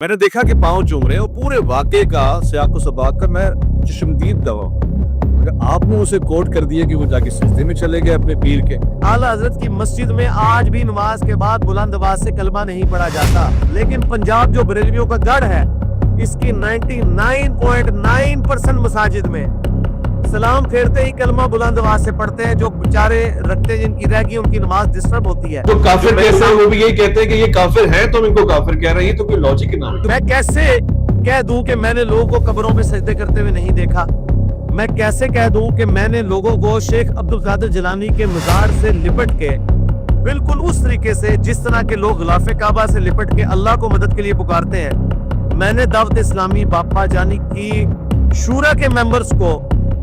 میں نے دیکھا کہ پاؤں چوم رہے ہیں اور پورے واقعے کا سیاق و سباق کا میں چشمدید گواہ ہوں۔ اگر آپ نے اسے کوٹ کر دیا کہ وہ جا کے سجدے میں چلے گئے اپنے پیر کے۔ اعلیٰ حضرت کی مسجد میں آج بھی نماز کے بعد بلند آواز سے کلمہ نہیں پڑھا جاتا، لیکن پنجاب جو بریلویوں کا گڑھ ہے، اس کی 99.9% مساجد میں سلام پھیرتے ہی کلمہ بلند آواز سے پڑھتے ہیں۔ جو بیچارے رکھتے جن کی رہ گئی ان کی نماز ڈسٹرب ہوتی ہے۔ جو کافر کہتے ہیں وہ بھی یہی کہتے ہیں کہ یہ کافر ہیں، تم ان کو کافر کہہ رہے ہیں، یہ تو کوئی لاجک ہی نہ ہے۔ میں کیسے کہہ دوں کہ میں نے لوگوں کو قبروں پہ سجدے کرتے ہوئے نہیں دیکھا؟ میں کیسے کہہ دوں کہ میں نے لوگوں کو شیخ عبدالقادر جیلانی کے مزار سے لپٹ کے بالکل اس طریقے سے جس طرح کے لوگ غلاف کعبہ سے لپٹ کے اللہ کو مدد کے لیے پکارتے ہیں، میں نے دعوت اسلامی باپا جانی کی شورا کے ممبرز کو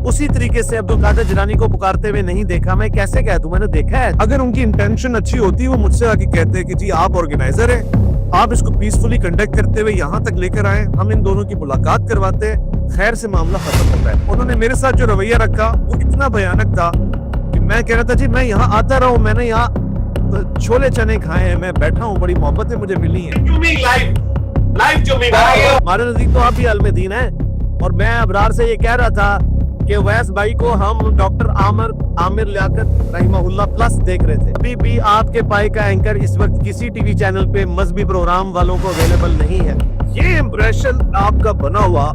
اسی طریقے سے عبدالقادر جیلانی کو پکارتے ہوئے نہیں دیکھا۔ میں کیسے کہہ دوں؟ میں نے دیکھا ہے۔ اگر ان کی انٹینشن اچھی ہوتی وہ مجھ سے آگے کہتے ہیں کہ جی آپ آرگنائزر ہیں، آپ اس کو پیسفلی کنڈکٹ کرتے ہوئے یہاں تک لے کر آئیں، ہم ان دونوں کی ملاقات کرواتے ہیں، خیر سے معاملہ ختم ہوتا ہے۔ انہوں نے میرے ساتھ جو رویہ رکھا وہ اتنا بھیانک تھا کہ میں کہہ رہا تھا جی میں یہاں آتا رہا ہوں، میں نے یہاں چھولے چنے کھائے ہیں، میں بیٹھا ہوں، بڑی محبتیں مجھے ملی ہیں۔ ہمارے نزدیک تو آپ بھی عالم دین ہیں، اور میں ابرار سے یہ کہہ رہا تھا کہ ویس بھائی کو ہم ڈاکٹر عامر لیاقت رحمہ اللہ پلس دیکھ رہے تھے۔ ابھی بھی آپ کے پائی کا اینکر اس وقت کسی ٹی وی چینل پہ مذہبی پروگرام والوں کو اویلیبل نہیں ہے۔ یہ امپریشن آپ کا بنا ہوا،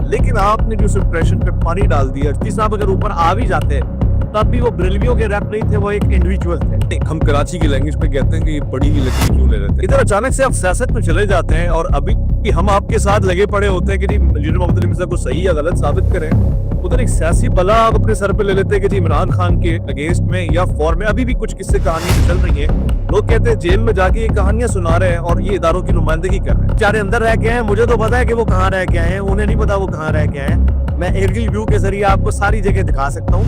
لیکن آپ نے جو اس امپریشن پہ پانی ڈال دیا، جی صاحب اگر اوپر آ بھی جاتے تب بھی وہ بریلویوں کے ریپ نہیں تھے، وہ ایک انڈیویجول تھے۔ ہم کراچی کی لینگویج پہ کہتے ہیں کہ یہ بڑی ہی لکڑی کیوں لے رہے تھے۔ ادھر اچانک سے آپ سیاست میں چلے جاتے ہیں اور ابھی ہم آپ کے ساتھ لگے پڑے ہوتے ہیں کہ جی انجینئر محمد علی مرزا کو صحیح یا غلط ثابت کریں، ادھر ایک سیاسی بلا آپ اپنے سر پہ لے لیتے ہیں کہ جی عمران خان کے اگینسٹ میں یا فور میں ابھی بھی کچھ قصے کہانیاں چل رہی ہیں۔ لوگ کہتے ہیں جیل میں جا کے یہ کہانیاں سنا رہے ہیں اور یہ اداروں کی نمائندگی کر رہے ہیں۔ بیچارے اندر رہ کے ہیں، مجھے تو پتا ہے کہ وہ کہاں رہ کے آئے ہیں، انہیں نہیں پتا وہ کہاں رہ کے آئے ہیں۔ میں ایئرگل ویو کے ذریعے آپ کو ساری جگہ دکھا سکتا ہوں۔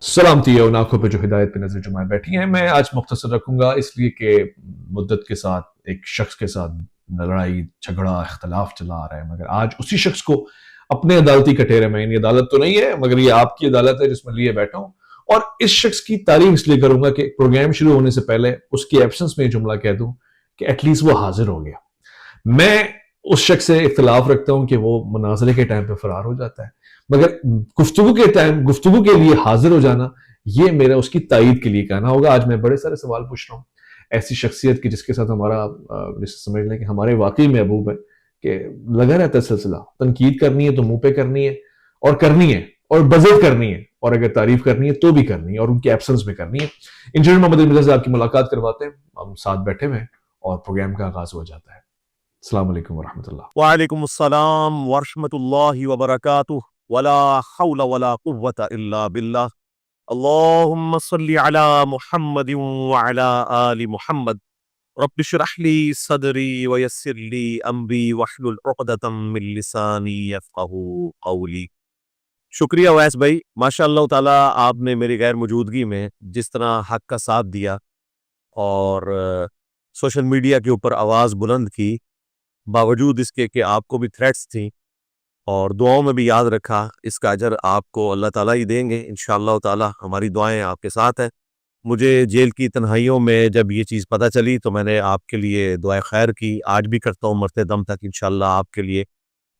سلامتی ہے ان آنکھوں پہ جو ہدایت پہ نظر جمائے بیٹھی ہیں۔ میں آج مختصر رکھوں گا اس لیے کہ مدت کے ساتھ ایک شخص کے ساتھ لڑائی جھگڑا اختلاف چلا آ رہا ہے، مگر آج اسی شخص کو اپنے عدالتی کٹہرے میں، یعنی عدالت تو نہیں ہے مگر یہ آپ کی عدالت ہے جس میں لیے بیٹھا ہوں، اور اس شخص کی تعریف اس لیے کروں گا کہ پروگرام شروع ہونے سے پہلے اس کی ایبسنس میں یہ جملہ کہہ دوں کہ ایٹ لیسٹ وہ حاضر ہو گیا۔ میں اس شخص سے اختلاف رکھتا ہوں کہ وہ مناظرے کے ٹائم پہ فرار ہو جاتا ہے، مگر گفتگو کے لیے حاضر ہو جانا یہ میرا اس کی تائید کے لیے کہنا ہوگا۔ آج میں بڑے سارے سوال پوچھ رہا ہوں ایسی شخصیت کی جس کے ساتھ ہمارا جسے سمجھ لیں کہ ہمارے واقعی محبوب ہے کہ لگا رہتا ہے سلسلہ، تنقید کرنی ہے تو منہ پہ کرنی ہے اور بزرگ کرنی ہے، اور اگر تعریف کرنی ہے تو بھی کرنی ہے اور ان کی ایبسنس میں کرنی ہے۔ انجینئر محمد علی مرزا سے آپ کی ملاقات کرواتے ہیں، ہم ساتھ بیٹھے ہوئے ہیں اور پروگرام کا آغاز ہو جاتا ہے۔ السلام علیکم ورحمۃ اللہ۔ وعلیکم السلام ورحمۃ اللہ وبرکاتہ، ولا حول ولا قوة الا باللہ، اللہم صلی علی محمد وعلی آل محمد، رب اشرح لی صدری ویسر لی امری واحلل عقدۃ من لسانی یفقہوا قولی۔ شکریہ ویس بھائی، ماشاء اللہ تعالیٰ آپ نے میری غیر موجودگی میں جس طرح حق کا ساتھ دیا اور سوشل میڈیا کے اوپر آواز بلند کی، باوجود اس کے کہ آپ کو بھی تھریٹس تھیں، اور دعاؤں میں بھی یاد رکھا، اس کا اجر آپ کو اللہ تعالیٰ ہی دیں گے انشاءاللہ تعالیٰ۔ ہماری دعائیں آپ کے ساتھ ہیں۔ مجھے جیل کی تنہائیوں میں جب یہ چیز پتہ چلی تو میں نے آپ کے لیے دعائیں خیر کی، آج بھی کرتا ہوں مرتے دم تک انشاءاللہ، آپ کے لیے،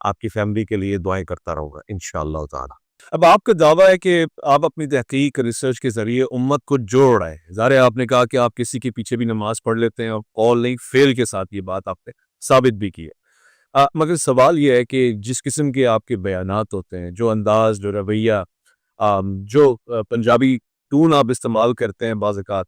آپ کی فیملی کے لیے دعائیں کرتا رہوں گا انشاءاللہ تعالیٰ۔ اب آپ کا دعویٰ ہے کہ آپ اپنی تحقیق ریسرچ کے ذریعے امت کو جوڑ رہے ہیں۔ ظاہر ہے آپ نے کہا کہ آپ کسی کے پیچھے بھی نماز پڑھ لیتے ہیں اور قول نہیں فعل کے ساتھ یہ بات آپ نے ثابت بھی کی ہے۔ مگر سوال یہ ہے کہ جس قسم کے آپ کے بیانات ہوتے ہیں، جو انداز، جو رویہ، جو پنجابی ٹون آپ استعمال کرتے ہیں، بعض اوقات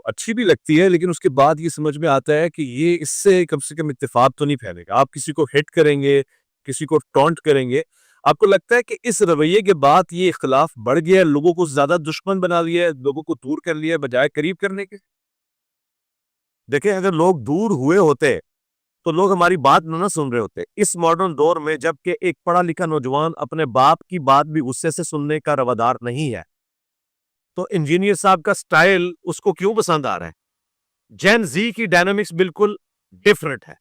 اچھی بھی لگتی ہے، لیکن اس کے بعد یہ سمجھ میں آتا ہے کہ یہ اس سے کم اتفاق تو نہیں پھیلے گا۔ آپ کسی کو ہٹ کریں گے، کسی کو ٹونٹ کریں گے، آپ کو لگتا ہے کہ اس رویے کے بعد یہ اختلاف بڑھ گیا ہے، لوگوں کو زیادہ دشمن بنا لیا ہے، لوگوں کو دور کر لیا ہے بجائے قریب کرنے کے؟ دیکھیں، اگر لوگ دور ہوئے ہوتے تو لوگ ہماری بات نہ سن رہے ہوتے۔ اس ماڈرن دور میں جب کہ ایک پڑھا لکھا نوجوان اپنے باپ کی بات بھی غصے سے سننے کا روادار نہیں ہے، تو انجینئر صاحب کا سٹائل اس کو کیوں پسند آ رہا ہے؟ جین زی کی ڈائنامکس بالکل ڈیفرنٹ ہے،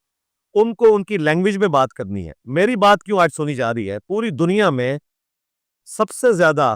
ان کو ان کی لینگویج میں بات کرنی ہے۔ میری بات کیوں آج سنی جا رہی ہے؟ پوری دنیا میں سب سے زیادہ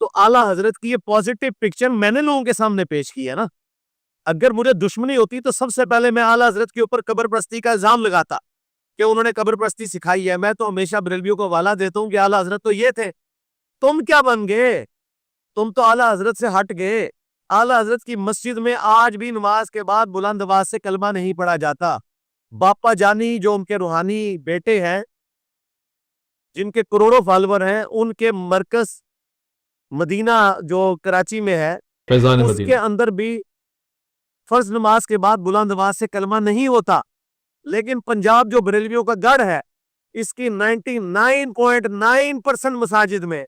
تو اعلیٰ حضرت کی یہ پازیٹیو پکچر میں نے لوگوں کے سامنے پیش کی ہے نا. اگر مجھے دشمنی ہوتی تو سب سے پہلے میں اعلیٰ حضرت کے اوپر قبر پرستی کا الزام لگاتا کہ انہوں نے قبر پرستی سکھائی ہے. میں تو ہمیشہ بریلویوں کو حوالہ دیتا ہوں کہ اعلیٰ حضرت تو یہ تھے. تم کیا بن گئے؟ تم تو اعلیٰ حضرت سے ہٹ گئے. اعلیٰ حضرت کی مسجد میں آج بھی نماز کے بعد بلند آواز سے کلمہ نہیں پڑھا جاتا. باپا جانی جو ان کے روحانی بیٹے ہیں جن کے کروڑوں فالوور ہیں، ان کے مرکز مدینہ جو کراچی میں ہے فیضان اس مدینہ کے اندر بھی فرض نماز کے بعد بلند آواز سے کلمہ نہیں ہوتا. لیکن پنجاب جو بریلویوں کا گڑھ ہے اس کی 99.9% مساجد میں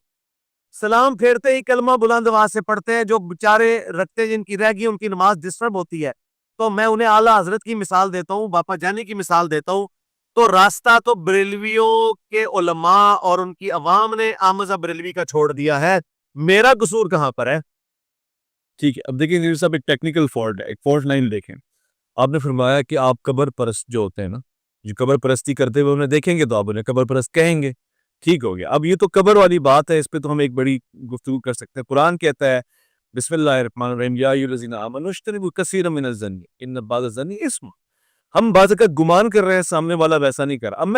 سلام پھیرتے ہی کلمہ بلند آواز سے پڑھتے ہیں. جو بیچارے رکھتے جن کی رہ گئی ان کی نماز ڈسٹرب ہوتی ہے تو میں انہیں اعلیٰ حضرت کی مثال دیتا ہوں، باپا جانی کی مثال دیتا ہوں. تو راستہ تو بریلویوں کے علماء اور ان کی عوام نے آمزہ بریلوی کا چھوڑ دیا ہے. میرا قصور کہاں پر ہے؟ ٹھیک ہے. اب دیکھیں نیوز صاحب، ایک ٹیکنیکل فالٹ ہے، ایک فالٹ لائن دیکھیں. آپ نے فرمایا کہ آپ قبر پرست جو ہوتے ہیں نا، جو قبر پرستی کرتے ہوئے انہیں دیکھیں گے تو آپ انہیں قبر پرست کہیں گے. ٹھیک ہو گیا. اب یہ تو قبر والی بات ہے، اس پہ تو ہم ایک بڑی گفتگو کر سکتے ہیں. قرآن کہتا ہے بسم اللہ الرحمن الرحیم یا ایھا الذین آمنوا اجتنبوا کثیرا من الظن ان بعض الظن اثم. ہم بعض کا گمان کر رہے ہیں، سامنے والا ویسا نہیں کر رہا. اب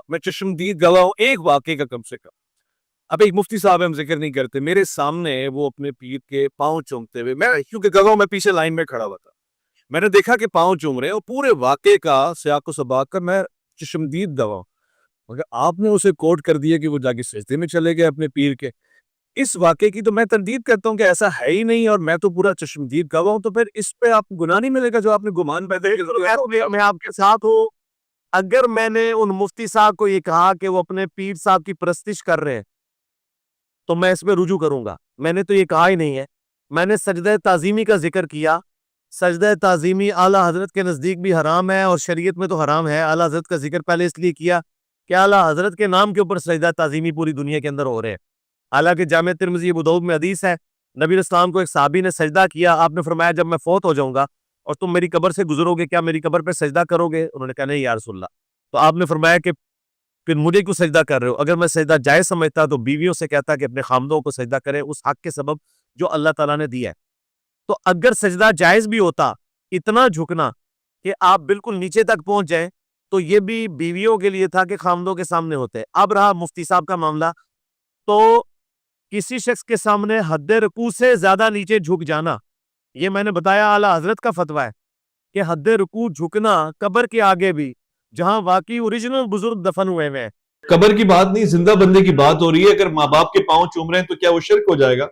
میں چشمدید گواہ ہوں ایک واقعے کا کم سے کم. اب ایک مفتی صاحب ہم ذکر نہیں کرتے، میرے سامنے وہ اپنے پیر کے پاؤں چومتے ہوئے، میں کیونکہ گواہ میں پیچھے لائن میں کھڑا ہوا تھا، میں نے دیکھا کہ پاؤں چوم رہے ہیں اور پورے واقعے کا سیاق و سباق کا میں چشمدید گواہ ہوں. مگر آپ نے اسے کوٹ کر دیا کہ وہ جا کے سجدے میں چلے گئے اپنے پیر کے. اس واقعے کی تو میں تردید کرتا ہوں کہ ایسا ہے ہی نہیں اور میں تو پورا چشمدید گواہ ہوں. تو پھر اس پہ آپ کو گناہ نہیں ملے گا جو آپ نے گمان پیدا کیا. میں آپ کے ساتھ ہوں. اگر میں نے ان مفتی صاحب کو یہ کہا کہ وہ اپنے پیر صاحب کی پرستش کر رہے ہیں تو میں اس پہ رجوع کروں گا. میں نے تو یہ کہا ہی نہیں ہے. میں نے سجدہ تعظیمی کا ذکر کیا. سجدہ تعظیمی اعلیٰ حضرت کے نزدیک بھی حرام ہے اور شریعت میں تو حرام ہے. اعلیٰ حضرت کا ذکر پہلے اس لیے کیا کہ اعلیٰ حضرت کے نام کے اوپر سجدہ تعظیمی پوری دنیا کے اندر ہو رہے ہیں. حالانکہ جامع ترمذی ابو داؤد میں حدیث ہے، نبی اسلام کو ایک صحابی نے سجدہ کیا. آپ نے فرمایا جب میں فوت ہو جاؤں گا اور تم میری قبر سے گزرو گے کیا میری قبر پہ سجدہ کرو گے؟ انہوں نے کہا نہیں یا رسول اللہ. تو آپ نے فرمایا کہ پھر مجھے کیوں سجدہ کر رہے ہو؟ اگر میں سجدہ جائز سمجھتا تو بیویوں سے کہتا کہ اپنے خامدوں کو سجدہ کریں اس حق کے سبب جو اللہ تعالیٰ نے دیا ہے. تو اگر سجدہ جائز بھی ہوتا اتنا جھکنا کہ آپ بالکل نیچے تک پہنچ جائیں تو یہ بھی بیویوں کے لیے تھا کہ خامدوں کے سامنے ہوتے. اب رہا مفتی صاحب کا معاملہ، تو کسی شخص کے سامنے حد رکوع سے زیادہ نیچے جھک جانا، یہ میں نے بتایا اعلیٰ حضرت کا فتویٰ ہے کہ حد رکوع جھکنا قبر کے آگے بھی جہاں واقعی اوریجنل بزرگ دفن ہوئے ہیں. قبر کی بات نہیں، زندہ بندے کی بات ہو رہی ہے. اگر ماں باپ کے پاؤں چوم رہے ہیں تو کیا وہ شرک ہو جائے گا؟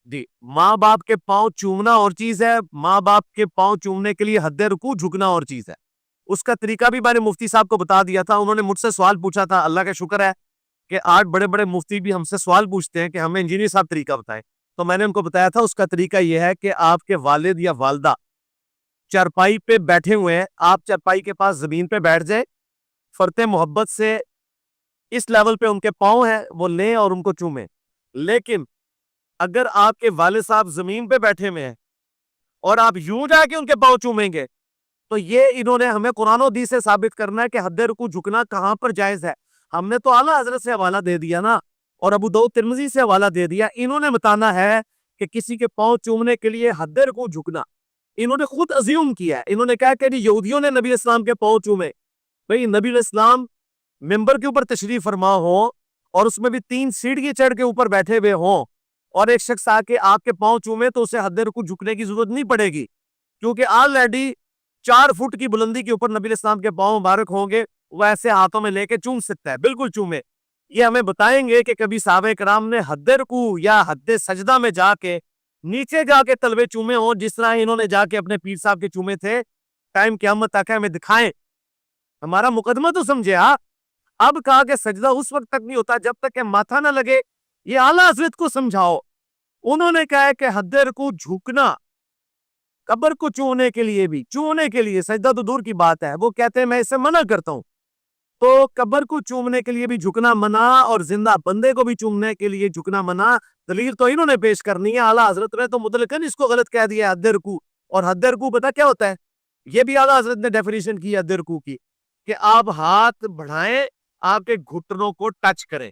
جی، ماں باپ کے پاؤں چومنا اور چیز ہے، ماں باپ کے پاؤں چومنے کے لیے حد رکوع جھکنا اور چیز ہے. اس کا طریقہ بھی میں نے مفتی صاحب کو بتا دیا تھا. انہوں نے مجھ سے سوال پوچھا تھا. اللہ کا شکر ہے کہ آج بڑے بڑے مفتی بھی ہم سے سوال پوچھتے ہیں کہ ہمیں انجینئر صاحب طریقہ بتائیں. تو میں نے ان کو بتایا تھا اس کا طریقہ یہ ہے کہ آپ کے والد یا والدہ چارپائی پہ بیٹھے ہوئے ہیں، آپ چارپائی کے پاس زمین پہ بیٹھ جائیں، فرط محبت سے اس لیول پہ ان کے پاؤں ہیں وہ لیں اور ان کو چومیں. لیکن اگر آپ کے والد صاحب زمین پہ بیٹھے ہوئے ہیں اور آپ یوں جا کے ان کے پاؤں چومیں گے تو یہ انہوں نے ہمیں قرآن و حدیث سے ثابت کرنا ہے کہ حد رکوع جھکنا کہاں پر جائز ہے. ہم نے تو اعلیٰ حضرت سے حوالہ دے دیا نا اور ابو داؤد ترمذی سے حوالہ دے دیا. انہوں نے بتانا ہے کہ کسی کے پاؤں چومنے کے لیے حد رکوع جھکنا. انہوں نے خود ازیوم کیا ہے. انہوں نے کہا کہ یہودیوں نے نبی اسلام کے پاؤں چومے. بھئی نبی اسلام ممبر کے اوپر تشریف فرما ہو اور اس میں بھی 3 سیڑھی چڑھ کے اوپر بیٹھے ہوئے ہوں اور ایک شخص آ کے آپ کے پاؤں چومے تو اسے حد رکوع جھکنے کی ضرورت نہیں پڑے گی کیونکہ آلریڈی 4 فٹ کی بلندی کے اوپر نبی اسلام کے پاؤں مبارک ہوں گے. وہ ایسے ہاتھوں میں لے کے چوم سکتا ہے، بالکل چومے. یہ ہمیں بتائیں گے کہ کبھی صحابہ کرام نے حد رکوع یا حد سجدہ میں جا کے نیچے جا کے تلوے چومے ہوں جس طرح انہوں نے جا کے اپنے پیر صاحب کے چومے تھے. ٹائم قیامت تک ہمیں دکھائیں. ہمارا مقدمہ تو سمجھے آپ. اب کہا کہ سجدہ اس وقت تک نہیں ہوتا جب تک کہ ماتھا نہ لگے. یہ اعلیٰ حضرت کو سمجھاؤ. انہوں نے کہا ہے کہ حد رکوع جھکنا قبر کو چونے کے لیے بھی، چونے کے لیے، سجدہ تو دور کی بات ہے. وہ کہتے ہیں میں اسے منع کرتا ہوں. تو قبر کو چومنے کے لیے بھی جھکنا منع اور زندہ بندے کو بھی چومنے کے لیے جھکنا منع. دلیل تو انہوں نے پیش کرنی ہے. اعلیٰ حضرت نے تو مطلقاً اس کو غلط کہہ دیا حد رکوع. اور حد رکوع پتہ کیا ہوتا ہے؟ یہ بھی اعلیٰ حضرت نے ڈیفینیشن کی حد رکوع کی کہ آپ ہاتھ بڑھائیں، آپ کے گھٹنوں کو ٹچ کریں.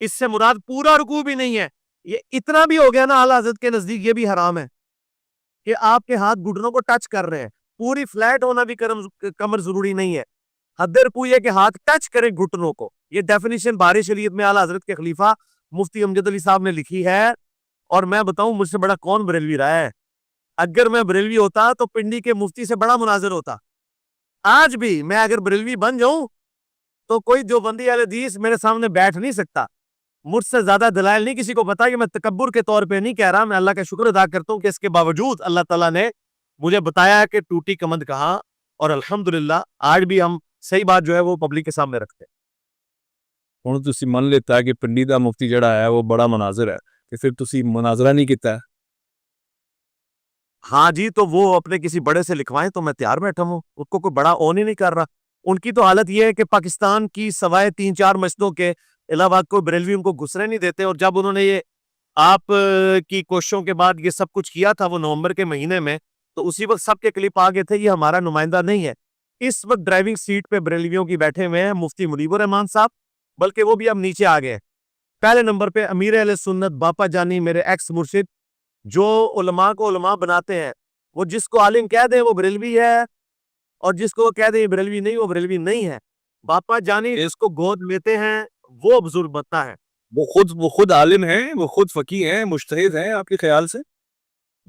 اس سے مراد پورا رکوع بھی نہیں ہے. یہ اتنا بھی ہو گیا نا اعلیٰ حضرت کے نزدیک یہ بھی حرام ہے کہ آپ کے ہاتھ گھٹنوں کو ٹچ کر رہے ہیں. پوری فلیٹ ہونا بھی کمر ضروری نہیں ہے. حدر پوئی ہے کہ ہاتھ ٹچ کرے گھٹنوں کو. یہ ڈیفینیشن باری شریعت میں اعلیٰ حضرت کے خلیفہ مفتی امجد علی صاحب نے لکھی ہے. اور میں بتاؤں مجھ سے بڑا کون بریلوی رہا ہے. اگر میں بریلوی ہوتا تو پنڈی کے مفتی سے بڑا مناظر ہوتا. آج بھی میں اگر بریلوی بن جاؤں تو کوئی دیوبندی اہل حدیث میرے سامنے بیٹھ نہیں سکتا. مجھ سے زیادہ دلائل نہیں کسی کو پتا. کہ میں تکبر کے طور پہ نہیں کہہ رہا. میں اللہ کا شکر ادا کرتا ہوں کہ اس کے باوجود اللہ تعالیٰ نے مجھے بتایا کہ ٹوٹی کمند کہاں. اور الحمدللہ آج بھی ہم صحیح بات جو ہے وہ پبلک کے سامنے رکھتے ہیں. ہوں تسی من لیتا ہے کہ پنڈی دا مفتی جڑا ہے وہ بڑا مناظر ہے, کہ پھر تسی مناظرہ نہیں کیتا ہے؟ ہاں جی, تو وہ اپنے کسی بڑے سے لکھوائیں تو میں تیار بیٹھا ہوں. اس کو کوئی بڑا اون ہی نہیں کر رہا. ان کی تو حالت یہ ہے کہ پاکستان کی سوائے 3-4 مسجدوں کے علاوہ کوئی بریلوی ان کو گھسنے نہیں دیتے. اور جب انہوں نے یہ آپ کی کوششوں کے بعد یہ سب کچھ کیا تھا وہ نومبر کے مہینے میں, تو اسی وقت سب کے کلپ آگے تھے یہ ہمارا نمائندہ نہیں ہے. اس وقت ڈرائیونگ سیٹ پہ بریلویوں کی بیٹھے ہوئے ہیں مفتی منیب الرحمان صاحب, بلکہ وہ بھی اب نیچے آ گئے. پہلے نمبر پہ امیر اہل سنت باپا جانی میرے ایکس مرشد, جو علماء کو علماء بناتے ہیں. وہ جس کو عالم کہہ دیں وہ بریلوی ہے, اور جس کو وہ کہہ دیں بریلوی نہیں وہ بریلوی نہیں ہے. باپا جانی اس کو گود لیتے ہیں وہ بزرگ بنتا ہے. وہ خود عالم ہیں, وہ خود فقیہ ہیں, مجتہد ہیں آپ کے خیال سے؟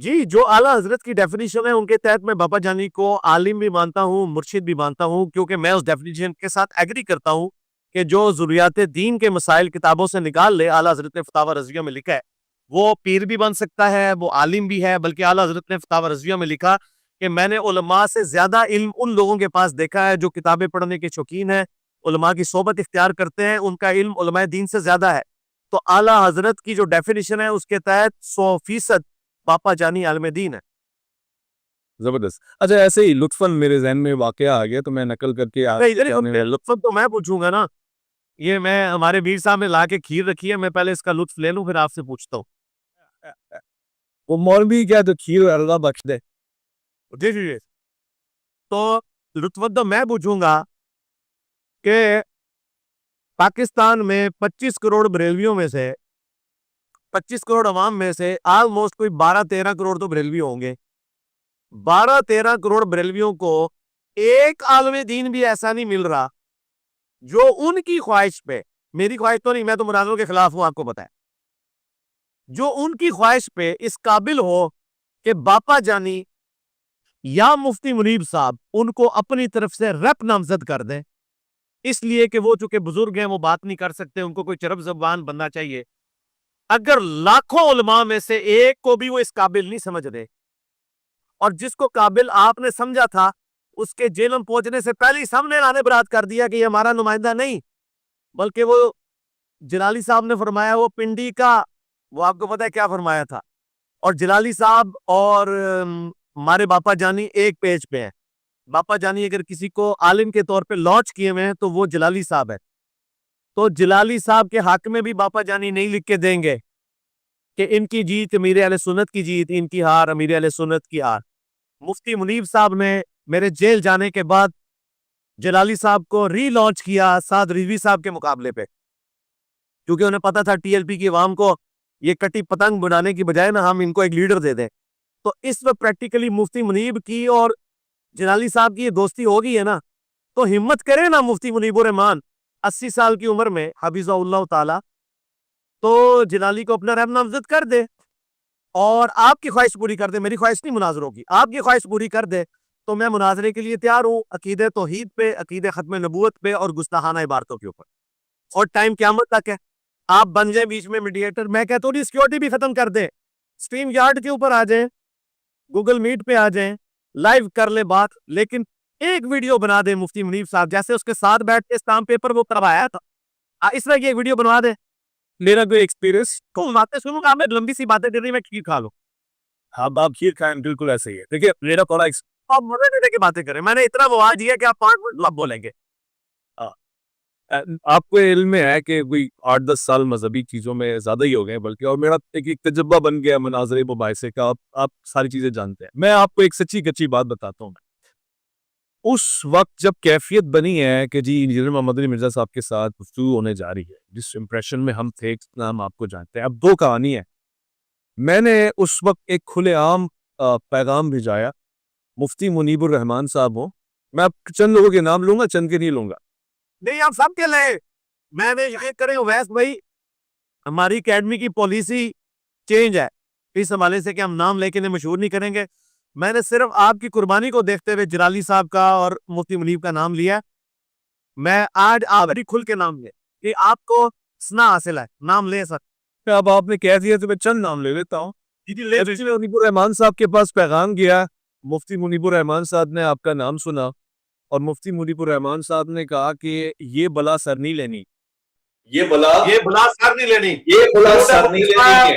جی, جو اعلیٰ حضرت کی ڈیفینیشن ہے ان کے تحت میں باپا جانی کو عالم بھی مانتا ہوں, مرشد بھی مانتا ہوں, کیونکہ میں اس ڈیفینیشن کے ساتھ ایگری کرتا ہوں کہ جو ضروریات دین کے مسائل کتابوں سے نکال لے, اعلیٰ حضرت نے فتاوی رضویہ میں لکھا ہے وہ پیر بھی بن سکتا ہے, وہ عالم بھی ہے. بلکہ اعلیٰ حضرت نے فتاوی رضویہ میں لکھا کہ میں نے علماء سے زیادہ علم ان لوگوں کے پاس دیکھا ہے جو کتابیں پڑھنے کے شوقین ہیں, علماء کی صحبت اختیار کرتے ہیں, ان کا علم علماء دین سے زیادہ ہے. تو اعلیٰ حضرت کی جو ڈیفینیشن ہے اس کے تحت 100% باپا جانی عالم دین ہے. زبردست. اچھا, ایسے ہی لطفاً میرے ذہن میں واقعہ آ گیا تو میں نقل کر کے لطف تو میں پوچھوں گا نا, یہ میں ہمارے میر صاحب نے لا کے کھیر رکھی ہے, میں پہلے اس کا لطف لے لوں پھر آپ سے پوچھتا ہوں. وہ مولوی کیا تو کھیر اللہ بخش دے. جی جی جی, تو لطف تو میں پوچھوں گا کہ پاکستان میں 25 کروڑ بریلویوں میں سے 25 کروڑ عوام میں سے آلموسٹ کوئی 12-13 کروڑ تو بریلوی ہوں گے. 12-13 کروڑ بریلویوں کو ایک عالم دین بھی ایسا نہیں مل رہا جو ان کی خواہش پہ, میری خواہش تو نہیں, میں تو مناظروں کے خلاف ہوں آپ کو پتہ ہے, جو ان کی خواہش پہ اس قابل ہو کہ باپا جانی یا مفتی منیب صاحب ان کو اپنی طرف سے ریپ نامزد کر دیں. اس لیے کہ وہ چونکہ بزرگ ہیں وہ بات نہیں کر سکتے, ان کو کوئی چرب زبان بننا چاہیے. اگر لاکھوں علماء میں سے ایک کو بھی وہ اس قابل نہیں سمجھ رہے, اور جس کو قابل آپ نے سمجھا تھا اس کے جیلم پہنچنے سے پہلے ہی سامنے لانے برات کر دیا کہ یہ ہمارا نمائندہ نہیں, بلکہ وہ جلالی صاحب نے فرمایا وہ پنڈی کا, وہ آپ کو پتا ہے کیا فرمایا تھا. اور جلالی صاحب اور ہمارے باپا جانی ایک پیج پہ ہیں. باپا جانی اگر کسی کو عالم کے طور پہ لانچ کیے ہوئے ہیں تو وہ جلالی صاحب ہے. تو جلالی صاحب کے حق میں بھی باپا جانی نہیں لکھ کے دیں گے کہ ان کی جیت امیر اہل سنت کی جیت, ان کی ہار امیر اہل سنت کی ہار. مفتی منیب صاحب نے میرے جیل جانے کے بعد جلالی صاحب کو ری لانچ کیا سعد رضوی صاحب کے مقابلے پہ, کیونکہ انہیں پتا تھا ٹی ایل پی کی عوام کو یہ کٹی پتنگ بنانے کی بجائے نا ہم ان کو ایک لیڈر دے دیں. تو اس وقت پریکٹیکلی مفتی منیب کی اور جلالی صاحب کی یہ دوستی ہو گئی ہے نا, تو ہمت کرے نا مفتی منیب الرحمان 80 سال کی عمر میں حفظہ اللہ تعالی, تو جلالی کو اپنا ریپ نامزد کر دے اور آپ کی خواہش پوری کر دے. میری خواہش نہیں مناظروں کی, آپ کی خواہش پوری کر دے تو میں مناظرے کے لیے تیار ہوں, عقیدہ توحید پہ, عقیدہ ختم نبوت پہ اور گستاخانہ عبارتوں کے اوپر. اور ٹائم قیامت تک ہے, آپ بن جائیں بیچ میں میڈیٹر. میں کہتا ہوں سیکیورٹی بھی ختم کر دیں, اسٹریم یارڈ کے اوپر آ جائیں, گوگل میٹ پہ آ جائیں, لائیو کر لیں بات, لیکن ایک ویڈیو بنا دیں مفتی منیب صاحب جیسے اس کے ساتھ بیٹھ کے اسٹامپ پیپر وہ کروایا تھا, اس طرح کی ایک ویڈیو بنوا دیں. میرا کوئی ایکسپیرینس کون باتیں سنوں گا, میں لمبی سی باتیں کر رہی, میں کھیر کھا لوں. آپ کھیر کھائیں, بالکل ایسے ہی ہے. دیکھیے میرا تھوڑا آپ مزے دینے کی باتیں کریں, میں نے اتنا بوا دیا کہ آپ 5 منٹ بولیں گے. آپ کو علم میں ہے کہ کوئی 8-10 سال مذہبی چیزوں میں زیادہ ہی ہو گئے بلکہ, اور میرا ایک تجربہ بن گیا مناظرے مباحثے کا, آپ ساری چیزیں جانتے ہیں. میں آپ کو ایک سچی کچی بات بتاتا ہوں. اس وقت جب کیفیت بنی ہے کہ جی انجینئر محمد علی مرزا صاحب کے ساتھ گفتگو ہونے جا رہی ہے، جس امپریشن میں ہم تھے ہم آپ کو جانتے ہیں. اب دو کہانی ہے. میں نے اس وقت ایک کھلے عام پیغام بھیجایا. مفتی منیب الرحمان صاحب ہوں، میں اب چند لوگوں کے نام لوں گا، چند کے نہیں لوں گا. نہیں آپ سب کے لیں. میں نے یقین کریں اویس بھائی، ہماری اکیڈمی کی پالیسی چینج ہے اس حوالے سے کہ ہم نام لے کے انہیں مشہور نہیں کریں گے. میں نے صرف آپ کی قربانی کو دیکھتے ہوئے جلالی صاحب کا اور مفتی منیب کا نام لیا. میں آج آپ کھل کے نام لے کہ آپ کو سنا حاصل ہے، نام لے سکتے. اب آپ نے کہہ دیا تو میں چند نام لے لیتا ہوں. منیب الرحمان صاحب کے پاس پیغام گیا. مفتی منیب الرحمان صاحب نے آپ کا نام سنا اور مفتی منیب الرحمان صاحب نے کہا کہ یہ بلا سر نہیں لینی، یہ بلا سر نہیں لینی، یہ بلا سر نہیں لینی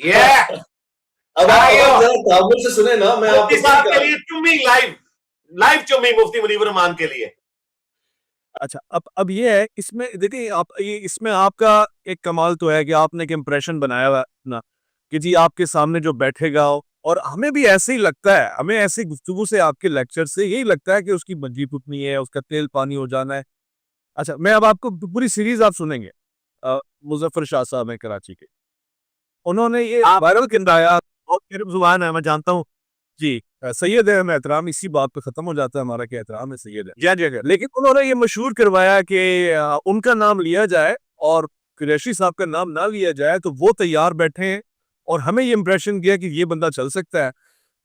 ہے. اب آپ ذرا تعامل سے سنیں نا. میں آپ کے لیے چمی لائیو چمی مفتی منیب الرحمان کے لیے. اچھا اب یہ ہے اس میں دیکھیں آپ، اس میں آپ کا ایک کمال تو ہے کہ آپ نے ایک امپریشن بنایا ہوا اپنا کہ جی آپ کے سامنے جو بیٹھے گا، اور ہمیں بھی ایسے ہی لگتا ہے، ہمیں ایسی گفتگو سے آپ کے لیکچر سے یہی لگتا ہے کہ اس کی منجی پکنی ہے، اس کا تیل پانی ہو جانا ہے. اچھا میں اب آپ کو پوری سیریز آپ سنیں گے. مظفر شاہ صاحب ہیں کراچی کے، انہوں نے یہ وائرل کرایا. میرے زبان ہے، میں جانتا ہوں. جی سید ہے، ہمیں احترام اسی بات پہ ختم ہو جاتا ہے ہمارا کہ احترام ہے سید ہے. لیکن انہوں نے یہ مشہور کروایا کہ ان کا نام لیا جائے اور قریشی صاحب کا نام نہ لیا جائے تو وہ تیار بیٹھے ہیں، اور ہمیں یہ امپریشن کیا کہ یہ بندہ چل سکتا ہے.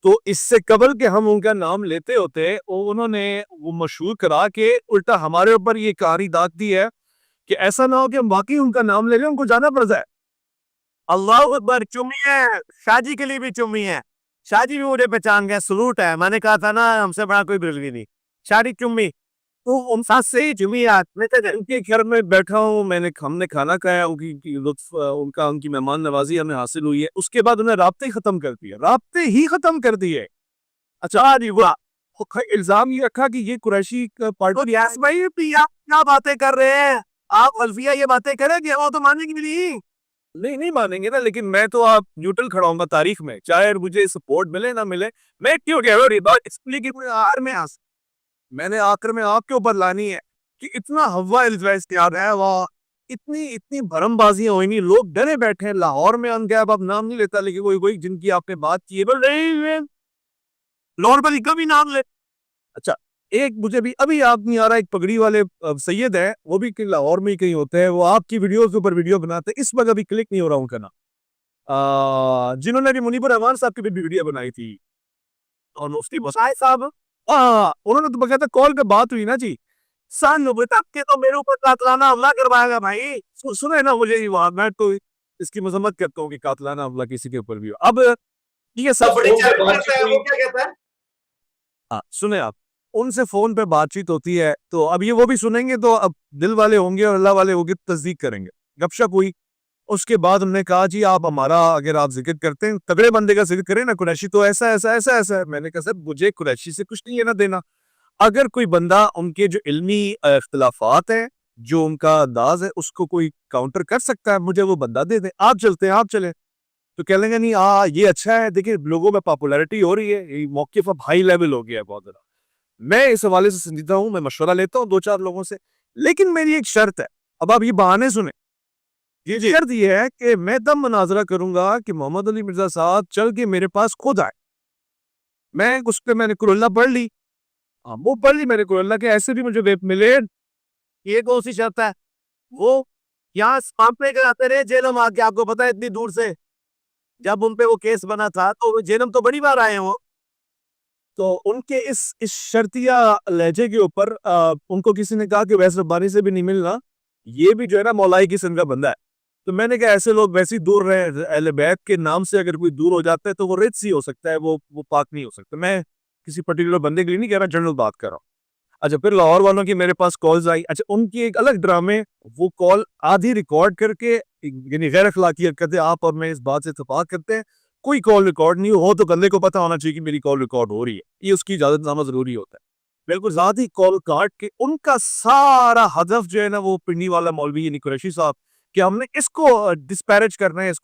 تو اس سے قبل کہ ہم ان کا نام لیتے ہوتے، انہوں نے وہ مشہور کرا کے الٹا ہمارے اوپر یہ کاری داغ دی ہے کہ ایسا نہ ہو کہ ہم واقعی ان کا نام لے لیں، ان کو جانا پڑ جائے. اللہ اکبر. چمی ہے، شاہ جی کے لیے بھی چمی ہے. شاہ جی بھی مجھے پہچان گئے، سلوٹ ہے. میں نے کہا تھا نا ہم سے بڑا کوئی بریلوی نہیں. شاہ جی چمی تو ان ساتھ سے ہی چمی ان کے گھر میں بیٹھا ہوں، ہم نے کھانا کھایا، ان کی لطف ان کی مہمان نوازی ہمیں حاصل ہوئی ہے. اس کے بعد انہیں رابطے ہی ختم کر دیے. اچھا جی واہ، الزام یہ رکھا کہ یہ قریشی پارٹی. بھائی کیا باتیں کر رہے ہیں آپ؟ الفیہ یہ باتیں کریں گے وہ تو مانیں گی نہیں. نہیں مانیں گے نا، لیکن میں تو آپ نیوٹرل کھڑا ہوں گا تاریخ میں، چاہے مجھے سپورٹ ملے نہ ملے. میں کیوں کہہ رہا ہوں بات اس لیے کہ میں نے آخر میں آپ کے اوپر لانی ہے کہ اتنا ہوا الزویس تیار ہے، وہ اتنی بھرم بازیاں ہوئی نہیں. لوگ ڈرے بیٹھے ہیں لاہور میں. ان کے اب نام نہیں لیتا، لیکن کوئی جن کی آپ نے بات کی ہے لاہور پر کبھی نام لے. اچھا ایک مجھے بھی ابھی یاد نہیں آ رہا، ایک پگڑی والے سید ہیں، وہ بھی لاہور میں ہی کہیں ہوتے ہیں، وہ آپ کی ویڈیوز کے اوپر ویڈیو بناتے ہیں. اس وقت ابھی کلک نہیں ہو رہا ہوں کا نام، جنہوں نے بھی منیب الرحمان صاحب کی بھی ویڈیو بنائی تھی. اور مفتی مسائل صاحب انہوں نے تو بغیر کال پہ بات ہوئی نا جی. تک کے تو میرے اوپر قاتلانہ حملہ کروائے گا بھائی. سنیں نا مجھے میں تو اس کی مذمت کرتا ہوں کہ قاتلانہ حملہ کسی کے اوپر بھی ہو. اب یہ سب سنیں آپ، ان سے فون پہ بات چیت ہوتی ہے تو اب یہ وہ بھی سنیں گے تو اب دل والے ہوں گے اور اللہ والے ہوں گے تصدیق کریں گے. گپ شپ ہوئی. اس کے بعد انہوں نے کہا جی آپ ہمارا اگر آپ ذکر کرتے ہیں تگڑے بندے کا ذکر کریں نا، قریشی تو ایسا ہے. میں نے کہا سر مجھے قریشی سے کچھ نہیں ہے نہ دینا. اگر کوئی بندہ ان کے جو علمی اختلافات ہیں، جو ان کا انداز ہے، اس کو کوئی کاؤنٹر کر سکتا ہے، مجھے وہ بندہ دے دیں. آپ چلتے ہیں، آپ چلیں. تو کہہ لیں گے نہیں یہ اچھا ہے. دیکھیں لوگوں میں پاپولیرٹی ہو رہی ہے، یہ موقف اب ہائی لیول ہو گیا ہے بہت زیادہ. میں اس حوالے سے سنجیدہ ہوں، میں مشورہ لیتا ہوں 2-4 لوگوں سے، لیکن میری ایک شرط ہے. اب آپ یہ بہانے سنیں. یہ شرط یہ ہے کہ میں تب مناظرہ کروں گا کہ محمد علی مرزا صاحب چل کے میرے پاس خود آئے. میں نے قرآن پڑھ لی، وہ پڑھ لی میں نے قرآن کے، ایسے بھی مجھے ویب ملے. یہ کون سی شرط ہے؟ وہ یہاں سامنے آتے رہے جیلم آ کے، آپ کو پتا ہے اتنی دور سے جب ان پہ وہ کیس بنا تھا تو جیلم تو بڑی بار آئے ہیں وہ. تو ان کے اس شرطیہ لہجے کے اوپر ان کو کسی نے کہا کہ ویس ربانی سے بھی نہیں ملنا، یہ بھی جو ہے نا مولائی قسم کا بندہ ہے. تو میں نے کہا ایسے لوگ ویسے ہی دور رہے. اہل بیت کے نام سے اگر کوئی دور ہو جاتا ہے تو وہ رچ ہی ہو سکتا ہے، وہ پاک نہیں ہو سکتا. میں کسی پرٹیکولر بندے کے لیے نہیں کہہ رہا، جنرل بات کر رہا ہوں. اچھا پھر لاہور والوں کی میرے پاس کالز آئی. اچھا ان کی ایک الگ ڈرامے، وہ کال آدھی ریکارڈ کر کے، یعنی غیر اخلاقی حرکتیں آپ اور میں اس بات سے اتفاق کرتے ہیں، کوئی کال ریکارڈ نہیں ہو تو بندے کو پتہ ہونا چاہیے کہ میری کال ریکارڈ ہو رہی ہے، یہ اس کی اجازت نامہ ضروری ہوتا ہے. بالکل ذاتی کال کاٹ کے ان کا سارا ہدف جو ہے نا وہ پنڈی والا مولوی یعنی قریشی صاحب، کہ ہم نے اس کو ڈسپیرج کرنا ہے، اس